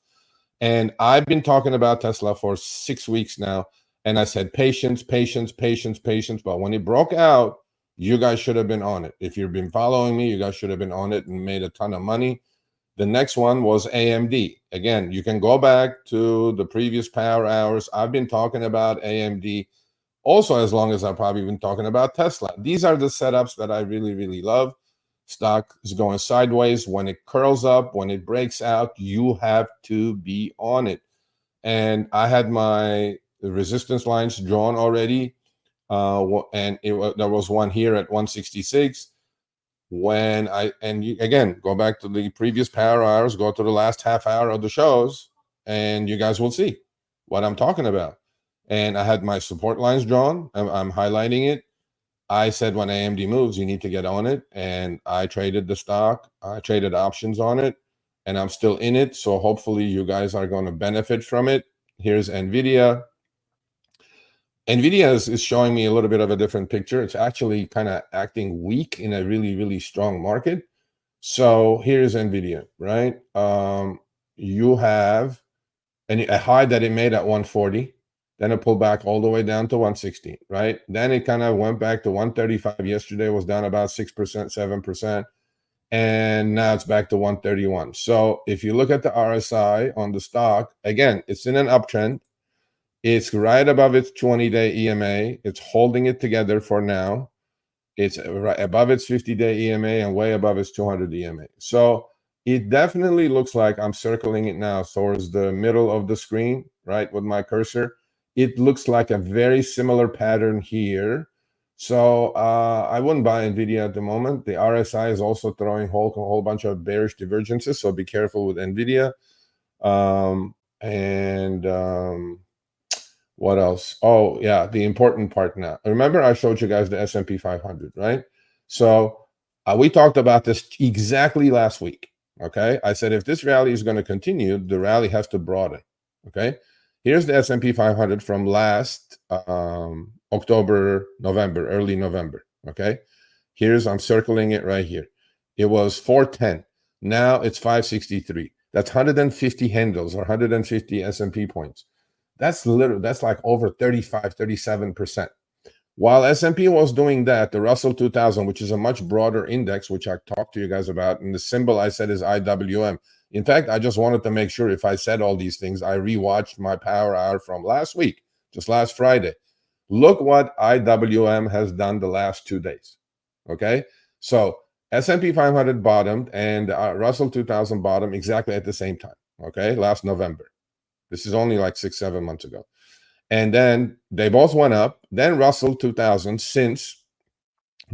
And I've been talking about Tesla for 6 weeks now. And I said, patience, patience, patience, patience. But when it broke out, you guys should have been on it. If you've been following me, you guys should have been on it and made a ton of money. The next one was AMD. Again, you can go back to the previous power hours. I've been talking about AMD also as long as I've probably been talking about Tesla. These are the setups that I really, really love. Stock is going sideways. When it curls up, when it breaks out, you have to be on it. And I had my resistance lines drawn already. And there was one here at 166. Again, go back to the previous power hours, go to the last half hour of the shows, and you guys will see what I'm talking about. And I had my support lines drawn. I'm highlighting it. I said when AMD moves, you need to get on it. And I traded the stock. I traded options on it. And I'm still in it. So hopefully you guys are going to benefit from it. Here's NVIDIA. NVIDIA is showing me a little bit of a different picture. It's actually kind of acting weak in a really, really strong market. So here's NVIDIA, right? You have a high that it made at 140. Then it pulled back all the way down to 160, right? Then it kind of went back to 135. Yesterday was down about 6%, 7%. And now it's back to 131. So if you look at the RSI on the stock, again, it's in an uptrend. It's right above its 20-day EMA. It's holding it together for now. It's right above its 50-day EMA and way above its 200 EMA. So it definitely looks like I'm circling it now towards the middle of the screen, right, with my cursor. It looks like a very similar pattern here. So I wouldn't buy NVIDIA at the moment. The RSI is also throwing a whole bunch of bearish divergences, so be careful with NVIDIA. What else? Oh, yeah, the important part now. Remember I showed you guys the S&P 500, right? So we talked about this exactly last week, okay? I said if this rally is going to continue, the rally has to broaden, okay? Here's the S&P 500 from last October, November, early November, okay? I'm circling it right here. It was 410. Now it's 563. That's 150 handles or 150 S&P points. That's like over 35, 37%. While S&P was doing that, the Russell 2000, which is a much broader index, which I talked to you guys about, and the symbol I said is IWM. In fact, I just wanted to make sure if I said all these things, I rewatched my Power Hour from last week, just last Friday. Look what IWM has done the last 2 days. Okay, so S&P 500 bottomed and Russell 2000 bottomed exactly at the same time. Okay, last November. This is only like 6-7 months ago. And then they both went up. Then Russell 2000 since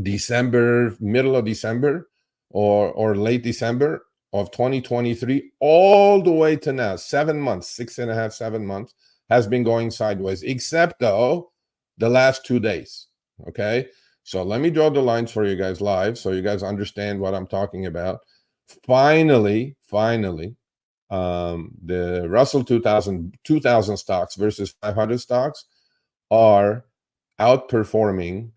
December, middle of December or late December of 2023, all the way to now, 7 months, 6.5, 7 months, has been going sideways, except though the last 2 days. Okay. So let me draw the lines for you guys live so you guys understand what I'm talking about. Finally, the Russell 2000 stocks versus 500 stocks are outperforming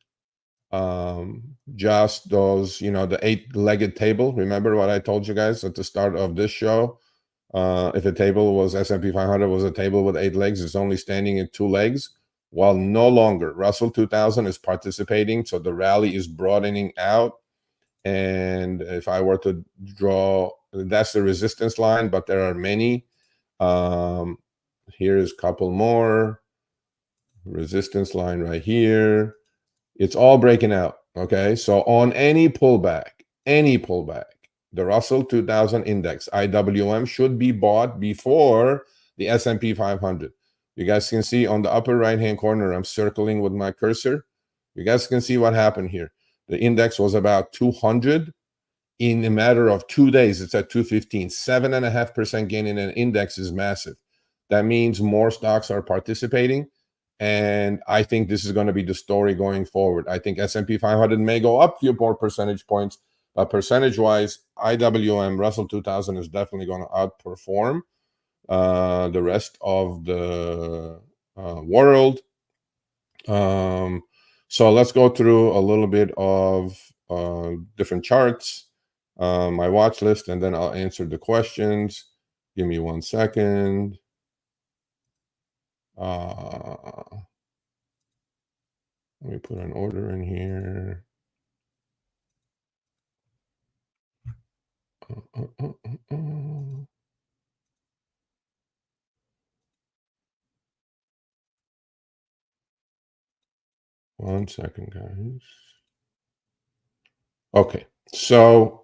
just those, the 8-legged table. Remember what I told you guys at the start of this show? If a table was S&P 500 was a table with 8 legs, it's only standing in 2 legs. While no longer Russell 2000 is participating, so the rally is broadening out. And if I were to draw, that's the resistance line, but there are many. Here's a couple more. Resistance line right here. It's all breaking out. Okay, so on any pullback, the Russell 2000 index, IWM, should be bought before the S&P 500. You guys can see on the upper right-hand corner, I'm circling with my cursor. You guys can see what happened here. The index was about 200. In a matter of 2 days, it's at 215. 7.5% gain in an index is massive. That means more stocks are participating. And I think this is going to be the story going forward. I think S&P 500 may go up a few more percentage points, but percentage-wise, IWM, Russell 2000 is definitely going to outperform the rest of the world. So let's go through a little bit of different charts, my watch list, and then I'll answer the questions. Give me 1 second. Let me put an order in here. One second, guys. Okay, so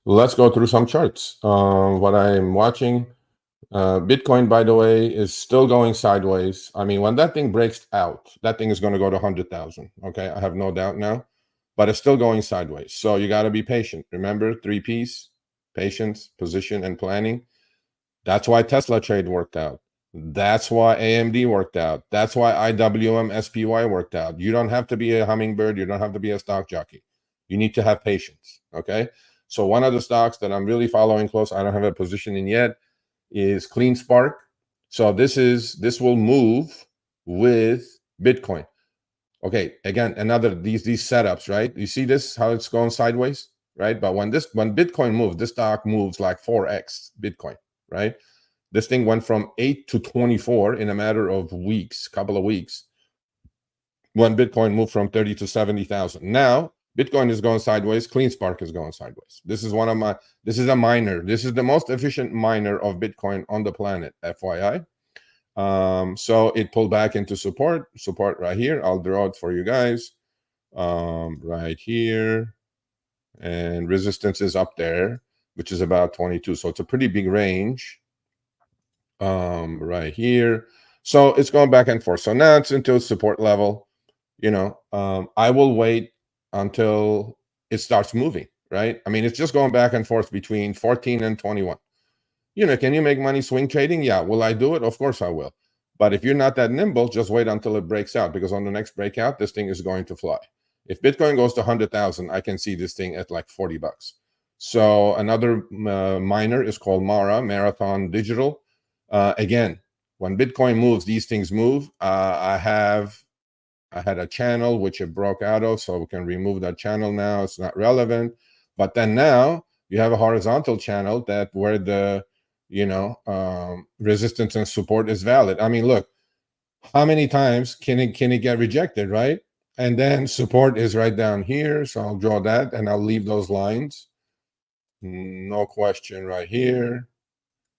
let's go through some charts. What I'm watching, Bitcoin, by the way, is still going sideways. I mean, when that thing breaks out, that thing is going to go to 100,000. Okay, I have no doubt now, but it's still going sideways. So you got to be patient. Remember, 3 Ps: patience, position, and planning. That's why Tesla trade worked out. That's why AMD worked out. That's why IWM SPY worked out. You don't have to be a hummingbird. You don't have to be a stock jockey. You need to have patience. Okay. So one of the stocks that I'm really following close, I don't have a position in yet, is Clean Spark. So this will move with Bitcoin. Okay. Again, another these setups, right? You see this, how it's going sideways, right? But when Bitcoin moves, this stock moves like 4x Bitcoin, right? This thing went from 8 to 24 in a matter of weeks, couple of weeks, when Bitcoin moved from 30 to 70,000. Now, Bitcoin is going sideways. Clean Spark is going sideways. This is a miner. This is the most efficient miner of Bitcoin on the planet, FYI. So it pulled back into support right here. I'll draw it for you guys. Right here. And resistance is up there, which is about 22. So it's a pretty big range. Right here. So it's going back and forth. So now it's into support level. I will wait until it starts moving, right? I mean, it's just going back and forth between 14 and 21. Can you make money swing trading? Yeah. Will I do it? Of course I will. But if you're not that nimble, just wait until it breaks out, because on the next breakout, this thing is going to fly. If Bitcoin goes to 100,000, I can see this thing at like $40. So another miner is called Marathon Digital. Again, when Bitcoin moves, these things move. I had a channel which it broke out of, so we can remove that channel now. It's not relevant. But then now you have a horizontal channel where the resistance and support is valid. I mean, look, How many times can it get rejected, right? And then support is right down here. So I'll draw that and I'll leave those lines. No question right here.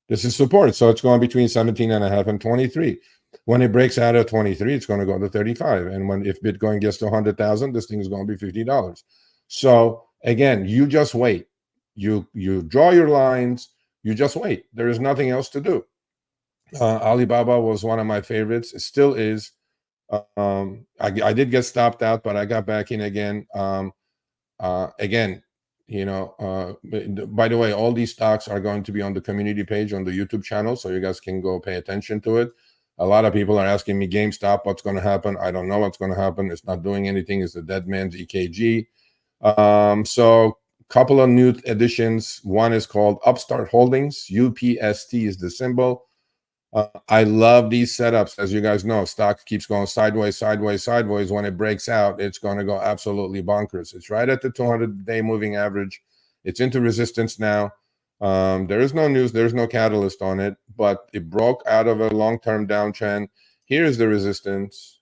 This is support. So it's going between 17.5 and 23. When it breaks out of 23, it's going to go to 35. And if Bitcoin gets to 100,000, this thing is going to be $50. So again, you just wait. You draw your lines. You just wait. There is nothing else to do. Alibaba was one of my favorites. It still is. I did get stopped out, but I got back in again. Again, by the way, all these stocks are going to be on the community page on the YouTube channel, so you guys can go pay attention to it. A lot of people are asking me, GameStop, what's going to happen? I don't know what's going to happen. It's not doing anything. It's the dead man's EKG. So couple of new additions. One is called Upstart Holdings. UPST is the symbol. I love these setups. As you guys know, stock keeps going sideways, sideways, sideways. When it breaks out, it's going to go absolutely bonkers. It's right at the 200-day moving average. It's into resistance now. There is no news. There's no catalyst on it, but it broke out of a long-term downtrend. Here's the resistance.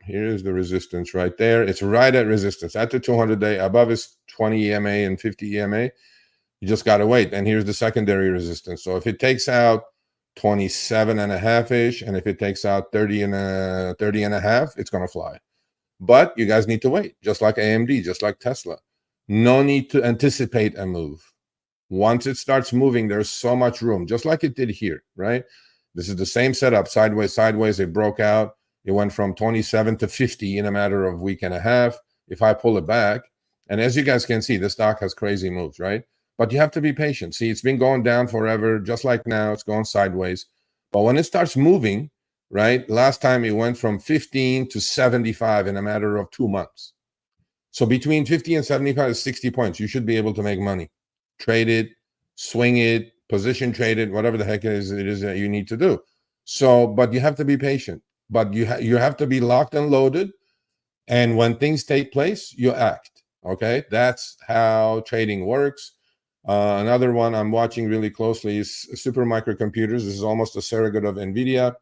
Here's the resistance right there. It's right at resistance. At the 200-day, above is 20 EMA and 50 EMA. You just got to wait. And here's the secondary resistance. So if it takes out 27.5-ish, and if it takes out 30.5, it's going to fly. But you guys need to wait, just like AMD, just like Tesla. No need to anticipate a move. Once it starts moving, there's so much room, just like it did here, right? This is the same setup, sideways, sideways. It broke out. It went from 27 to 50 in a matter of a week and a half. If I pull it back, and as you guys can see, the stock has crazy moves, right? But you have to be patient. See, it's been going down forever, just like now. It's going sideways. But when it starts moving, right, last time it went from 15 to 75 in a matter of 2 months. So between 50 and 75 is 60 points. You should be able to make money. Trade it, swing it, position trade it, whatever the heck it is that you need to do. So, but you have to be patient. But you have to be locked and loaded. And when things take place, you act. Okay? That's how trading works. Another one I'm watching really closely is super microcomputers. This is almost a surrogate of NVIDIA.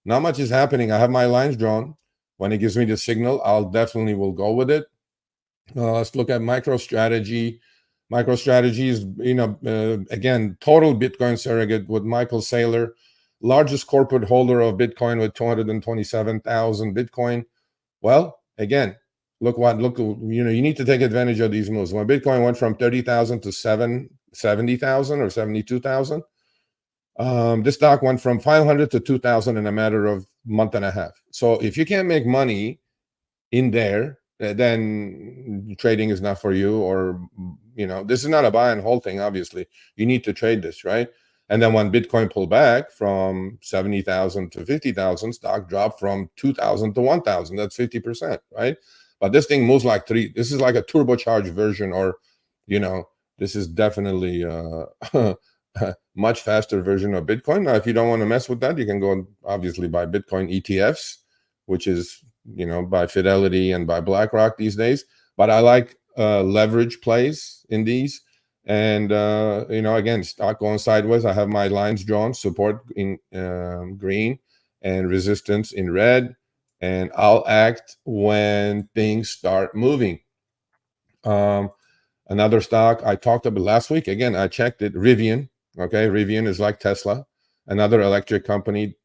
Not much is happening. I have my lines drawn. When it gives me the signal, I'll definitely will go with it. Let's look at MicroStrategy. MicroStrategy is, again, total Bitcoin surrogate with Michael Saylor, largest corporate holder of Bitcoin with 227,000 Bitcoin. Well, again, look, you need to take advantage of these moves. When Bitcoin went from 30,000 to 70,000 or 72,000, this stock went from 500 to 2,000 in a matter of a month and a half. So if you can't make money in there, then trading is not for you. Or, this is not a buy and hold thing, obviously. You need to trade this, right? And then when Bitcoin pulled back from 70,000 to 50,000, stock dropped from 2,000 to 1,000. That's 50%, right? But this thing moves like this is like a turbocharged version, or, this is definitely a much faster version of Bitcoin. Now, if you don't want to mess with that, you can go and obviously buy Bitcoin ETFs, which is, by Fidelity and by BlackRock these days. But I like leverage plays in these. And, again, stock going sideways. I have my lines drawn, support in green and resistance in red. And I'll act when things start moving. Another stock I talked about last week, again, I checked it, Rivian. Okay, Rivian is like Tesla, another electric company.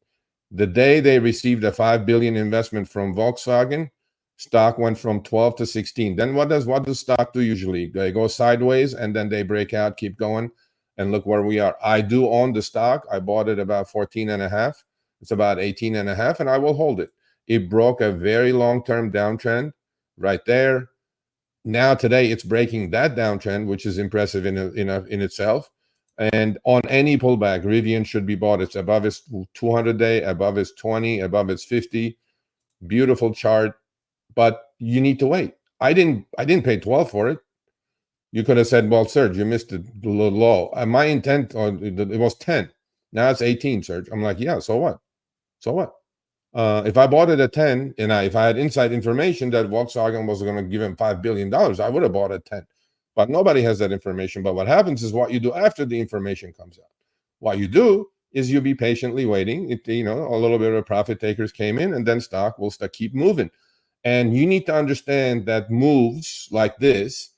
The day they received a $5 billion investment from Volkswagen, stock went from 12 to 16. Then what does stock do usually? They go sideways and then they break out, keep going, and look where we are. I do own the stock. I bought it about 14.5. It's about 18.5, and I will hold it. It broke a very long-term downtrend right there. Now today it's breaking that downtrend, which is impressive in itself. And on any pullback, Rivian should be bought. It's above its 200-day, above its 20, above its 50. Beautiful chart, but you need to wait. I didn't pay 12 for it. You could have said, well, Serge, you missed the low. My intent, it was 10. Now it's 18, Serge. I'm like, yeah, so what? So what? If I bought it at 10, and if I had inside information that Volkswagen was going to give him $5 billion, I would have bought at 10. But nobody has that information. But what happens is what you do after the information comes out. What you do is you be patiently waiting. A little bit of profit takers came in, and then stock will keep moving. And you need to understand that moves like this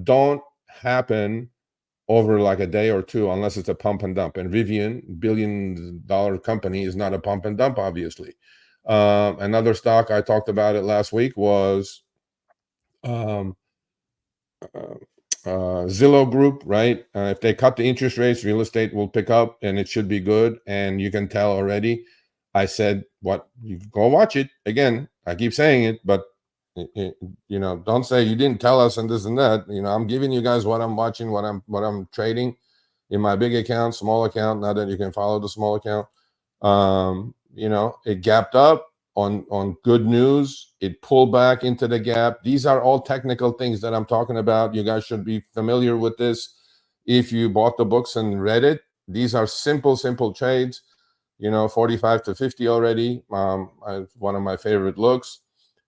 don't happen over like a day or two unless it's a pump and dump. And Rivian, billion-dollar company, is not a pump and dump, obviously. Another stock, I talked about it last week, was um, uh, Zillow Group, right? If they cut the interest rates, real estate will pick up, and it should be good. And you can tell already. I said, "What? You go watch it again." I keep saying it, but don't say you didn't tell us and this and that. I'm giving you guys what I'm watching, what I'm trading in my big account, small account. Now that you can follow the small account, it gapped up on good news. It pulled back into the gap. These are all technical things that I'm talking about. You guys should be familiar with this. If you bought the books and read it, these are simple trades. 45 to 50 already. One of my favorite looks.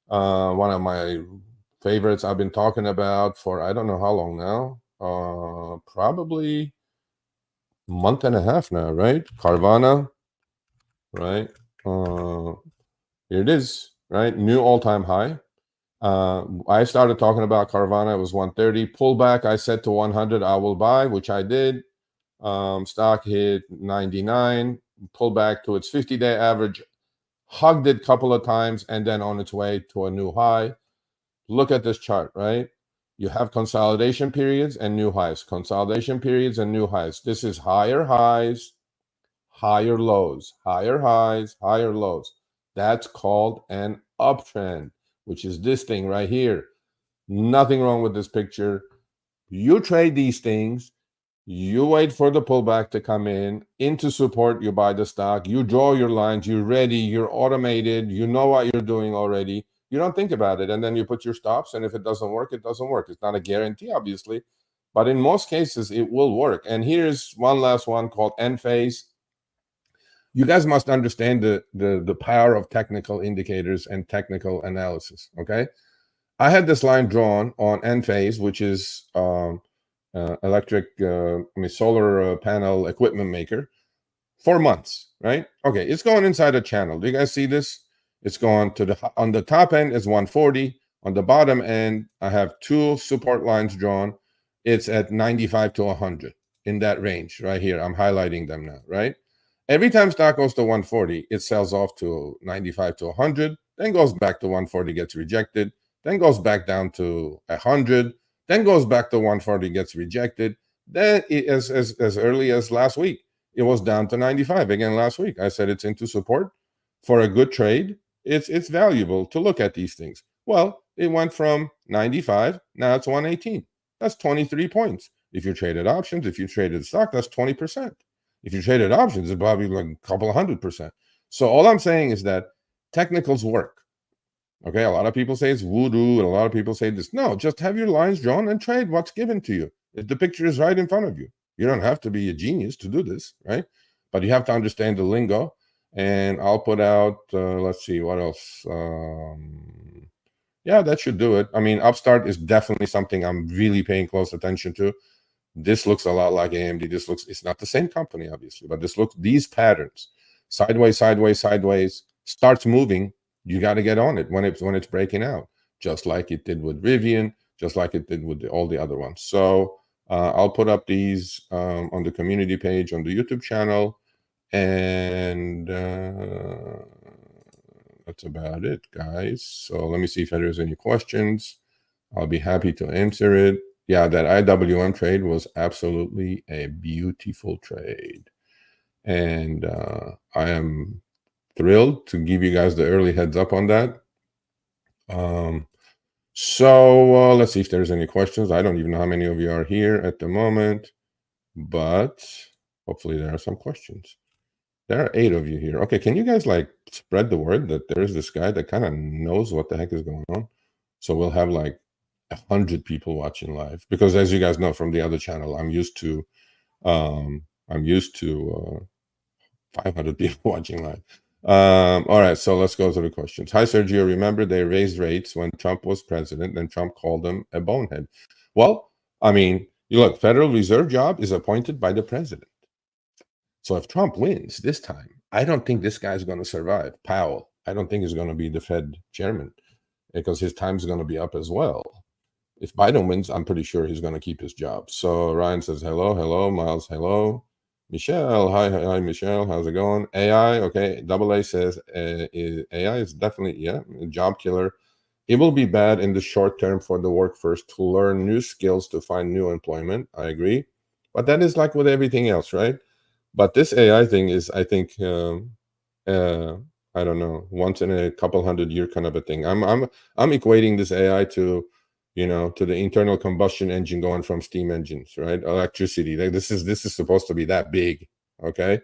One of my favorites I've been talking about for I don't know how long now. Probably a month and a half now, right? Carvana, right? Here it is, right? New all-time high. I started talking about Carvana. It was 130. Pullback, I said to 100, I will buy, which I did. Stock hit 99. Pulled back to its 50-day average. Hugged it a couple of times, and then on its way to a new high. Look at this chart, right? You have consolidation periods and new highs. Consolidation periods and new highs. This is higher highs, higher lows, higher highs, higher lows. That's called an uptrend, which is this thing right here. Nothing wrong with this picture. You trade these things. You wait for the pullback to come into support. You buy the stock. You draw your lines. You're ready. You're automated. You know what you're doing already. You don't think about it. And then you put your stops. And if it doesn't work, it doesn't work. It's not a guarantee, obviously. But in most cases, it will work. And here's one last one called end phase. You guys must understand the power of technical indicators and technical analysis, okay? I had this line drawn on end phase, which is solar panel equipment maker, for months, right? Okay, it's going inside a channel. Do you guys see this? It's going on the top end is 140. On the bottom end, I have two support lines drawn. It's at 95 to 100, in that range right here. I'm highlighting them now, right? Every time stock goes to 140, it sells off to 95 to 100, then goes back to 140, gets rejected, then goes back down to 100, then goes back to 140, gets rejected. Then as early as last week, it was down to 95 again last week. I said it's into support. For a good trade, it's valuable to look at these things. Well, it went from 95, now it's 118. That's 23 points. If you traded options, if you traded stock, that's 20%. If you traded options, it's probably like a couple of 100%. So all I'm saying is that technicals work. Okay, a lot of people say it's voodoo, and a lot of people say this. No, just have your lines drawn and trade what's given to you. If the picture is right in front of you. You don't have to be a genius to do this, right? But you have to understand the lingo. And I'll put out, let's see, what else? Yeah, that should do it. I mean, Upstart is definitely something I'm really paying close attention to. This looks a lot like AMD. It's not the same company, obviously, but these patterns, sideways, sideways, sideways, starts moving. You got to get on it when it's breaking out, just like it did with Rivian, just like it did with all the other ones. So I'll put up these on the community page on the YouTube channel, and that's about it, guys. So let me see if there's any questions. I'll be happy to answer it. Yeah, that IWM trade was absolutely a beautiful trade. And I am thrilled to give you guys the early heads up on that. So let's see if there's any questions. I don't even know how many of you are here at the moment, but hopefully there are some questions. There are 8 of you here. Okay, can you guys like spread the word that there's this guy that kind of knows what the heck is going on? So we'll have like 100 people watching live, because as you guys know from the other channel, I'm used to 500 people watching live. All right, so let's go to the questions. Hi, Sergio. Remember they raised rates when Trump was president, and Trump called them a bonehead. Well, I mean, you look, Federal Reserve job is appointed by the president. So if Trump wins this time, I don't think this guy's going to survive. Powell, I don't think he's going to be the Fed chairman because his time's going to be up as well. If Biden wins, I'm pretty sure he's going to keep his job. So Ryan says, hello, hello. Miles, hello. Michelle, hi, Michelle. How's it going? AI, okay. Double A says AI is definitely, yeah, a job killer. It will be bad in the short term for the workforce to learn new skills to find new employment. I agree. But that is like with everything else, right? But this AI thing is, I think, uh, I don't know, once in a couple 100-year kind of a thing. I'm equating this AI to, to the internal combustion engine going from steam engines, right? Electricity. Like this is supposed to be that big, okay?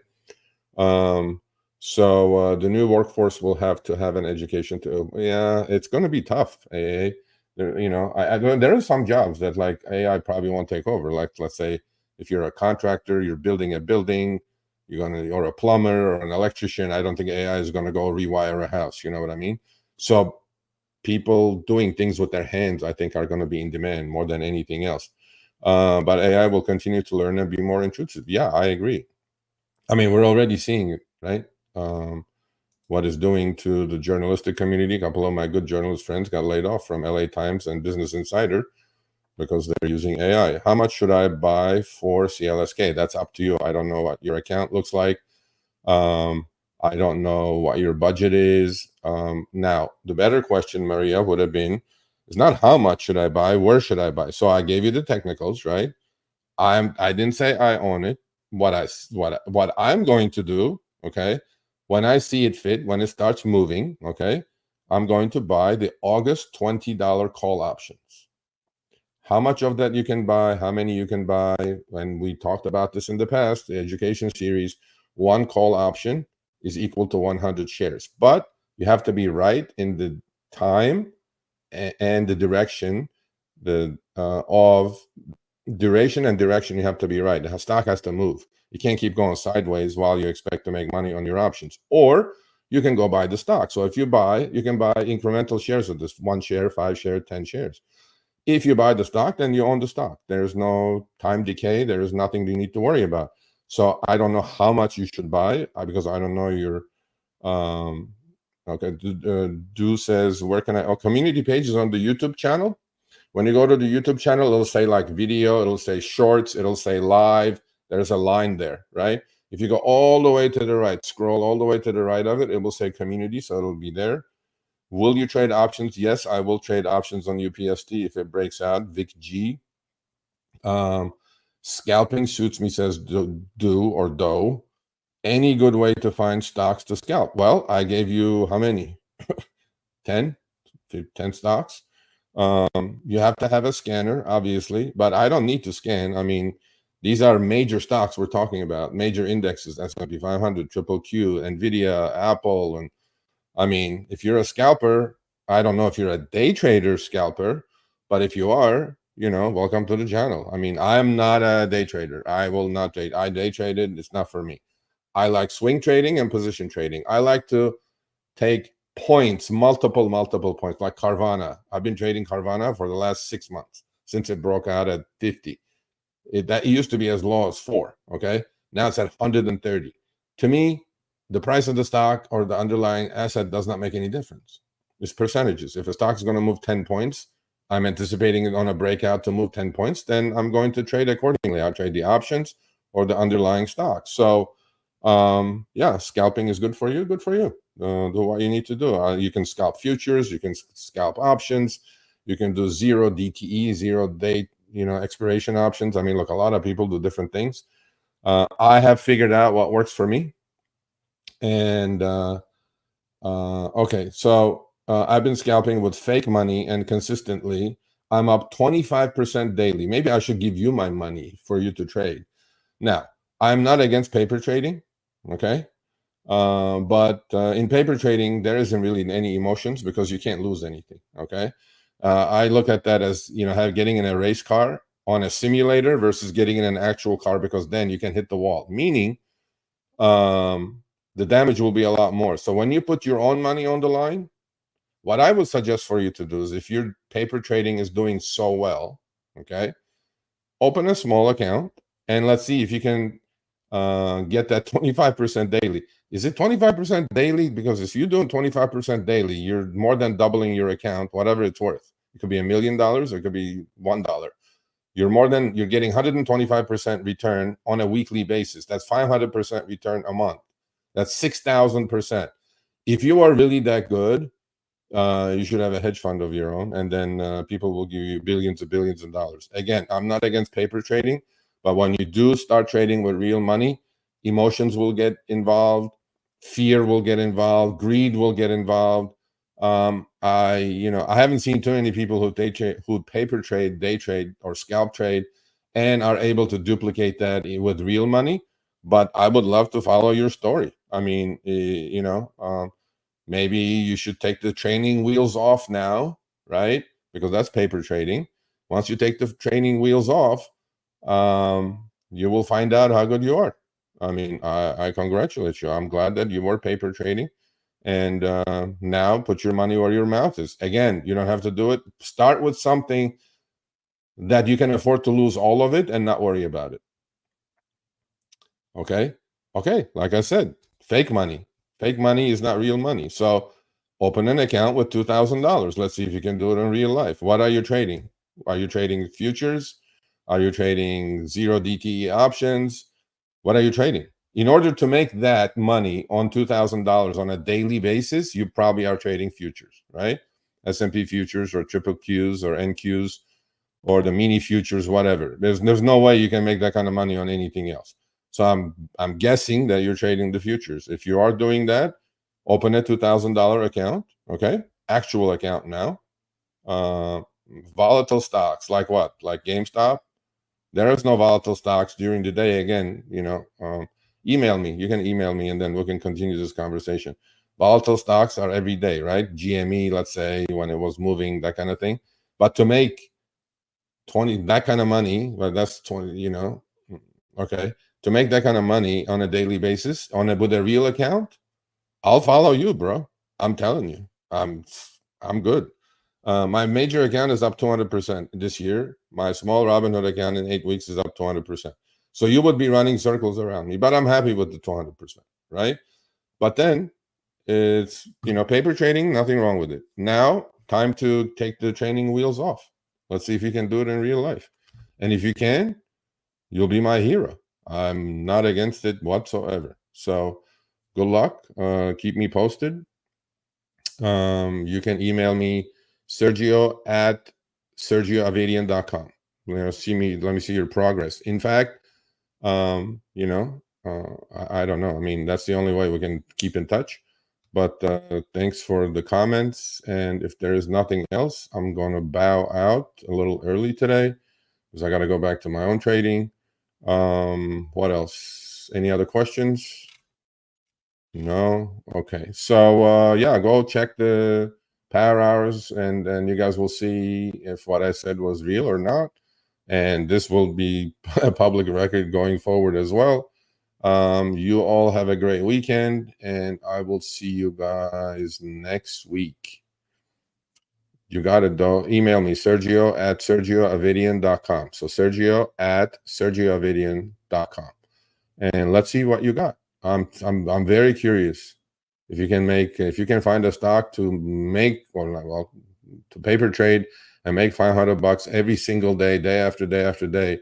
So the new workforce will have to have an education to. Yeah, it's going to be tough. AI. There are some jobs that like AI probably won't take over. Like let's say if you're a contractor, you're building a building, or a plumber or an electrician. I don't think AI is going to go rewire a house. You know what I mean? So people doing things with their hands, I think, are going to be in demand more than anything else. But AI will continue to learn and be more intrusive. Yeah, I agree. I mean, we're already seeing it, right? What it's doing to the journalistic community. A couple of my good journalist friends got laid off from LA Times and Business Insider because they're using AI. How much should I buy for CLSK? That's up to you. I don't know what your account looks like. I don't know what your budget is. Now, the better question, Maria, would have been, is not how much should I buy, where should I buy? So I gave you the technicals, right? I didn't say I own it. What I'm going to do, okay, when I see it fit, when it starts moving, okay, I'm going to buy the August $20 call options. How much of that you can buy, how many you can buy, and we talked about this in the past, the education series, one call option is equal to 100 shares. But you have to be right in the time and the direction of duration and direction. You have to be right. The stock has to move. You can't keep going sideways while you expect to make money on your options. Or you can go buy the stock. So if you buy, you can buy incremental shares of this, 1 share, 5 share, 10 shares. If you buy the stock, then you own the stock. There's no time decay. There is nothing you need to worry about. So I don't know how much you should buy because I don't know your okay. Do says, where can I community pages on the YouTube channel? When you go to the YouTube channel, it'll say like video, it'll say shorts, it'll say live. There's a line there, right? If you go all the way to the right, scroll all the way to the right of it, it will say community, so it'll be there. Will you trade options? Yes, I will trade options on UPST if it breaks out. Vic G. Scalping suits me, says do or do. Any good way to find stocks to scalp? Well, I gave you how many? 10? 10 stocks. You have to have a scanner, obviously, but I don't need to scan. I mean, these are major stocks we're talking about, major indexes, S&P 500, Triple Q, NVIDIA, Apple. And I mean, if you're a scalper, I don't know if you're a day trader scalper, but if you are, welcome to the channel. I mean, I'm not a day trader. I will not trade. I day traded. It's not for me. I like swing trading and position trading. I like to take points, multiple points, like Carvana. I've been trading Carvana for the last 6 months since it broke out at 50. It used to be as low as 4. Okay, now it's at 130. To me, the price of the stock or the underlying asset does not make any difference. It's percentages. If a stock is going to move 10 points, I'm anticipating it on a breakout to move 10 points, then I'm going to trade accordingly. I'll trade the options or the underlying stock. So yeah, scalping is good for you. Good for you. Do what you need to do. You can scalp futures, you can scalp options, you can do zero DTE, zero date, expiration options. I mean, look, a lot of people do different things. I have figured out what works for me. And okay, so I've been scalping with fake money, and consistently I'm up 25% daily. Maybe I should give you my money for you to trade. Now, I'm not against paper trading, okay? But in paper trading, there isn't really any emotions because you can't lose anything, okay? I look at that as, getting in a race car on a simulator versus getting in an actual car, because then you can hit the wall, meaning the damage will be a lot more. So when you put your own money on the line, what I would suggest for you to do is, if your paper trading is doing so well, okay, open a small account and let's see if you can get that 25% daily. Is it 25% daily? Because if you're doing 25% daily, you're more than doubling your account, whatever it's worth. It could be $1 million, or it could be $1. You're getting 125% return on a weekly basis. That's 500% return a month. That's 6,000%. If you are really that good, you should have a hedge fund of your own, and then people will give you billions of dollars. Again, I'm not against paper trading, but when you do start trading with real money, emotions will get involved, fear will get involved, greed will get involved. I haven't seen too many people who paper trade, day trade, or scalp trade, and are able to duplicate that with real money. But I would love to follow your story. I mean, maybe you should take the training wheels off now, right? Because that's paper trading. Once you take the training wheels off, you will find out how good you are. I mean, I congratulate you. I'm glad that you were paper trading. And now put your money where your mouth is. Again, you don't have to do it. Start with something that you can afford to lose all of it and not worry about it. Okay? Okay, like I said, fake money. Fake money is not real money. So open an account with $2,000. Let's see if you can do it in real life. What are you trading? Are you trading futures? Are you trading zero DTE options? What are you trading? In order to make that money on $2,000 on a daily basis, you probably are trading futures, right? S&P futures or triple Qs or NQs or the mini futures, whatever. There's no way you can make that kind of money on anything else. So I'm guessing that you're trading the futures. If you are doing that, open a $2,000 account, okay? Actual account now. Volatile stocks, like what? Like GameStop? There is no volatile stocks during the day. Again, email me. You can email me, and then we can continue this conversation. Volatile stocks are every day, right? GME, let's say, when it was moving, that kind of thing. But to make 20 that kind of money, well, that's 20, okay, to make that kind of money on a daily basis with a real account, I'll follow you, bro. I'm telling you, I'm good. My major account is up 200% this year. My small Robinhood account in 8 weeks is up 200%. So you would be running circles around me, but I'm happy with the 200%, right? But then it's, paper trading, nothing wrong with it. Now, time to take the training wheels off. Let's see if you can do it in real life. And if you can, you'll be my hero. I'm not against it whatsoever. So good luck. Keep me posted. You can email me, Sergio at sergioavedian.com. Let me see your progress. In fact, I don't know. I mean, that's the only way we can keep in touch. But thanks for the comments. And if there is nothing else, I'm going to bow out a little early today because I got to go back to my own trading. What else? Any other questions? No? Okay. So go check the power hours, and you guys will see if what I said was real or not. And this will be a public record going forward as well. You all have a great weekend, and I will see you guys next week. You got it, though. Email me, Sergio at sergioavedian.com. So Sergio at sergioavedian.com. And let's see what you got. I'm very curious if you can find a stock to make, to paper trade and make $500 every single day, day after day after day.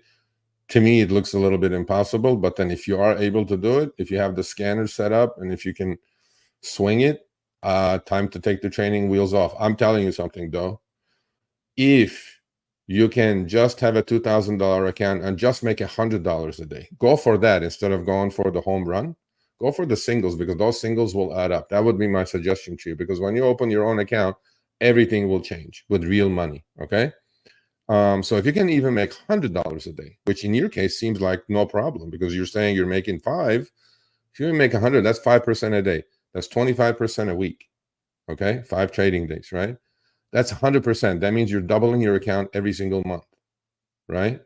To me, it looks a little bit impossible. But then if you are able to do it, if you have the scanner set up, and if you can swing it, time to take the training wheels off. I'm telling you something, though. If you can just have a $2,000 account and just make $100 a day, go for that instead of going for the home run. Go for the singles, because those singles will add up. That would be my suggestion to you, because when you open your own account, everything will change with real money, okay? So if you can even make $100 a day, which in your case seems like no problem, because you're saying you're making 5. If you make 100, that's 5% a day. That's 25% a week, okay? 5 trading days, right? That's 100%. That means you're doubling your account every single month, right?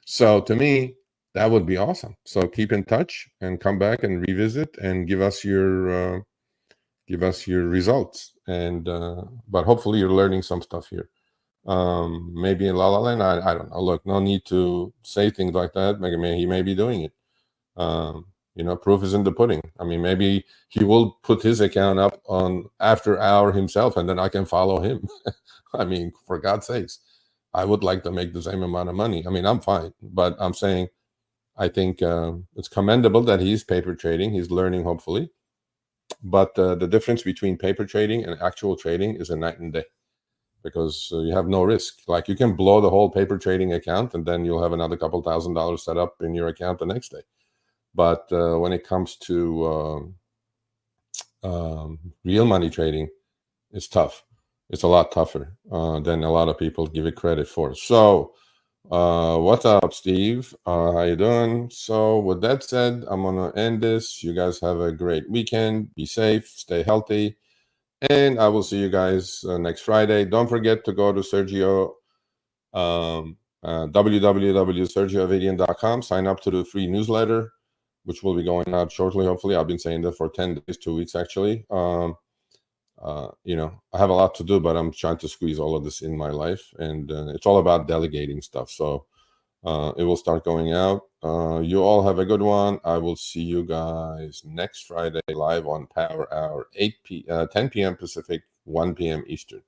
So to me, that would be awesome. So keep in touch and come back and revisit and give us your results. And but hopefully you're learning some stuff here. Maybe in La La Land, I don't know. Look, no need to say things like that. Maybe he may be doing it. Proof is in the pudding. I mean, maybe he will put his account up on after hour himself, and then I can follow him. I mean, for God's sakes, I would like to make the same amount of money. I mean, I'm fine, but I'm saying I think it's commendable that he's paper trading. He's learning, hopefully. But the difference between paper trading and actual trading is a night and day, because you have no risk. Like, you can blow the whole paper trading account, and then you'll have another couple $1,000s set up in your account the next day. But when it comes to real money trading, it's tough. It's a lot tougher than a lot of people give it credit for. So what's up, Steve? How you doing? So with that said, I'm gonna end this. You guys have a great weekend. Be safe, stay healthy, and I will see you guys next Friday. Don't forget to go to Sergio, www.sergioavidian.com. Sign up to the free newsletter, which will be going out shortly, hopefully. I've been saying that for 10 days, 2 weeks actually. I have a lot to do, but I'm trying to squeeze all of this in my life, and it's all about delegating stuff. So it will start going out. You all have a good one. I will see you guys next Friday live on Power Hour, 10 p.m. Pacific, 1 p.m. Eastern.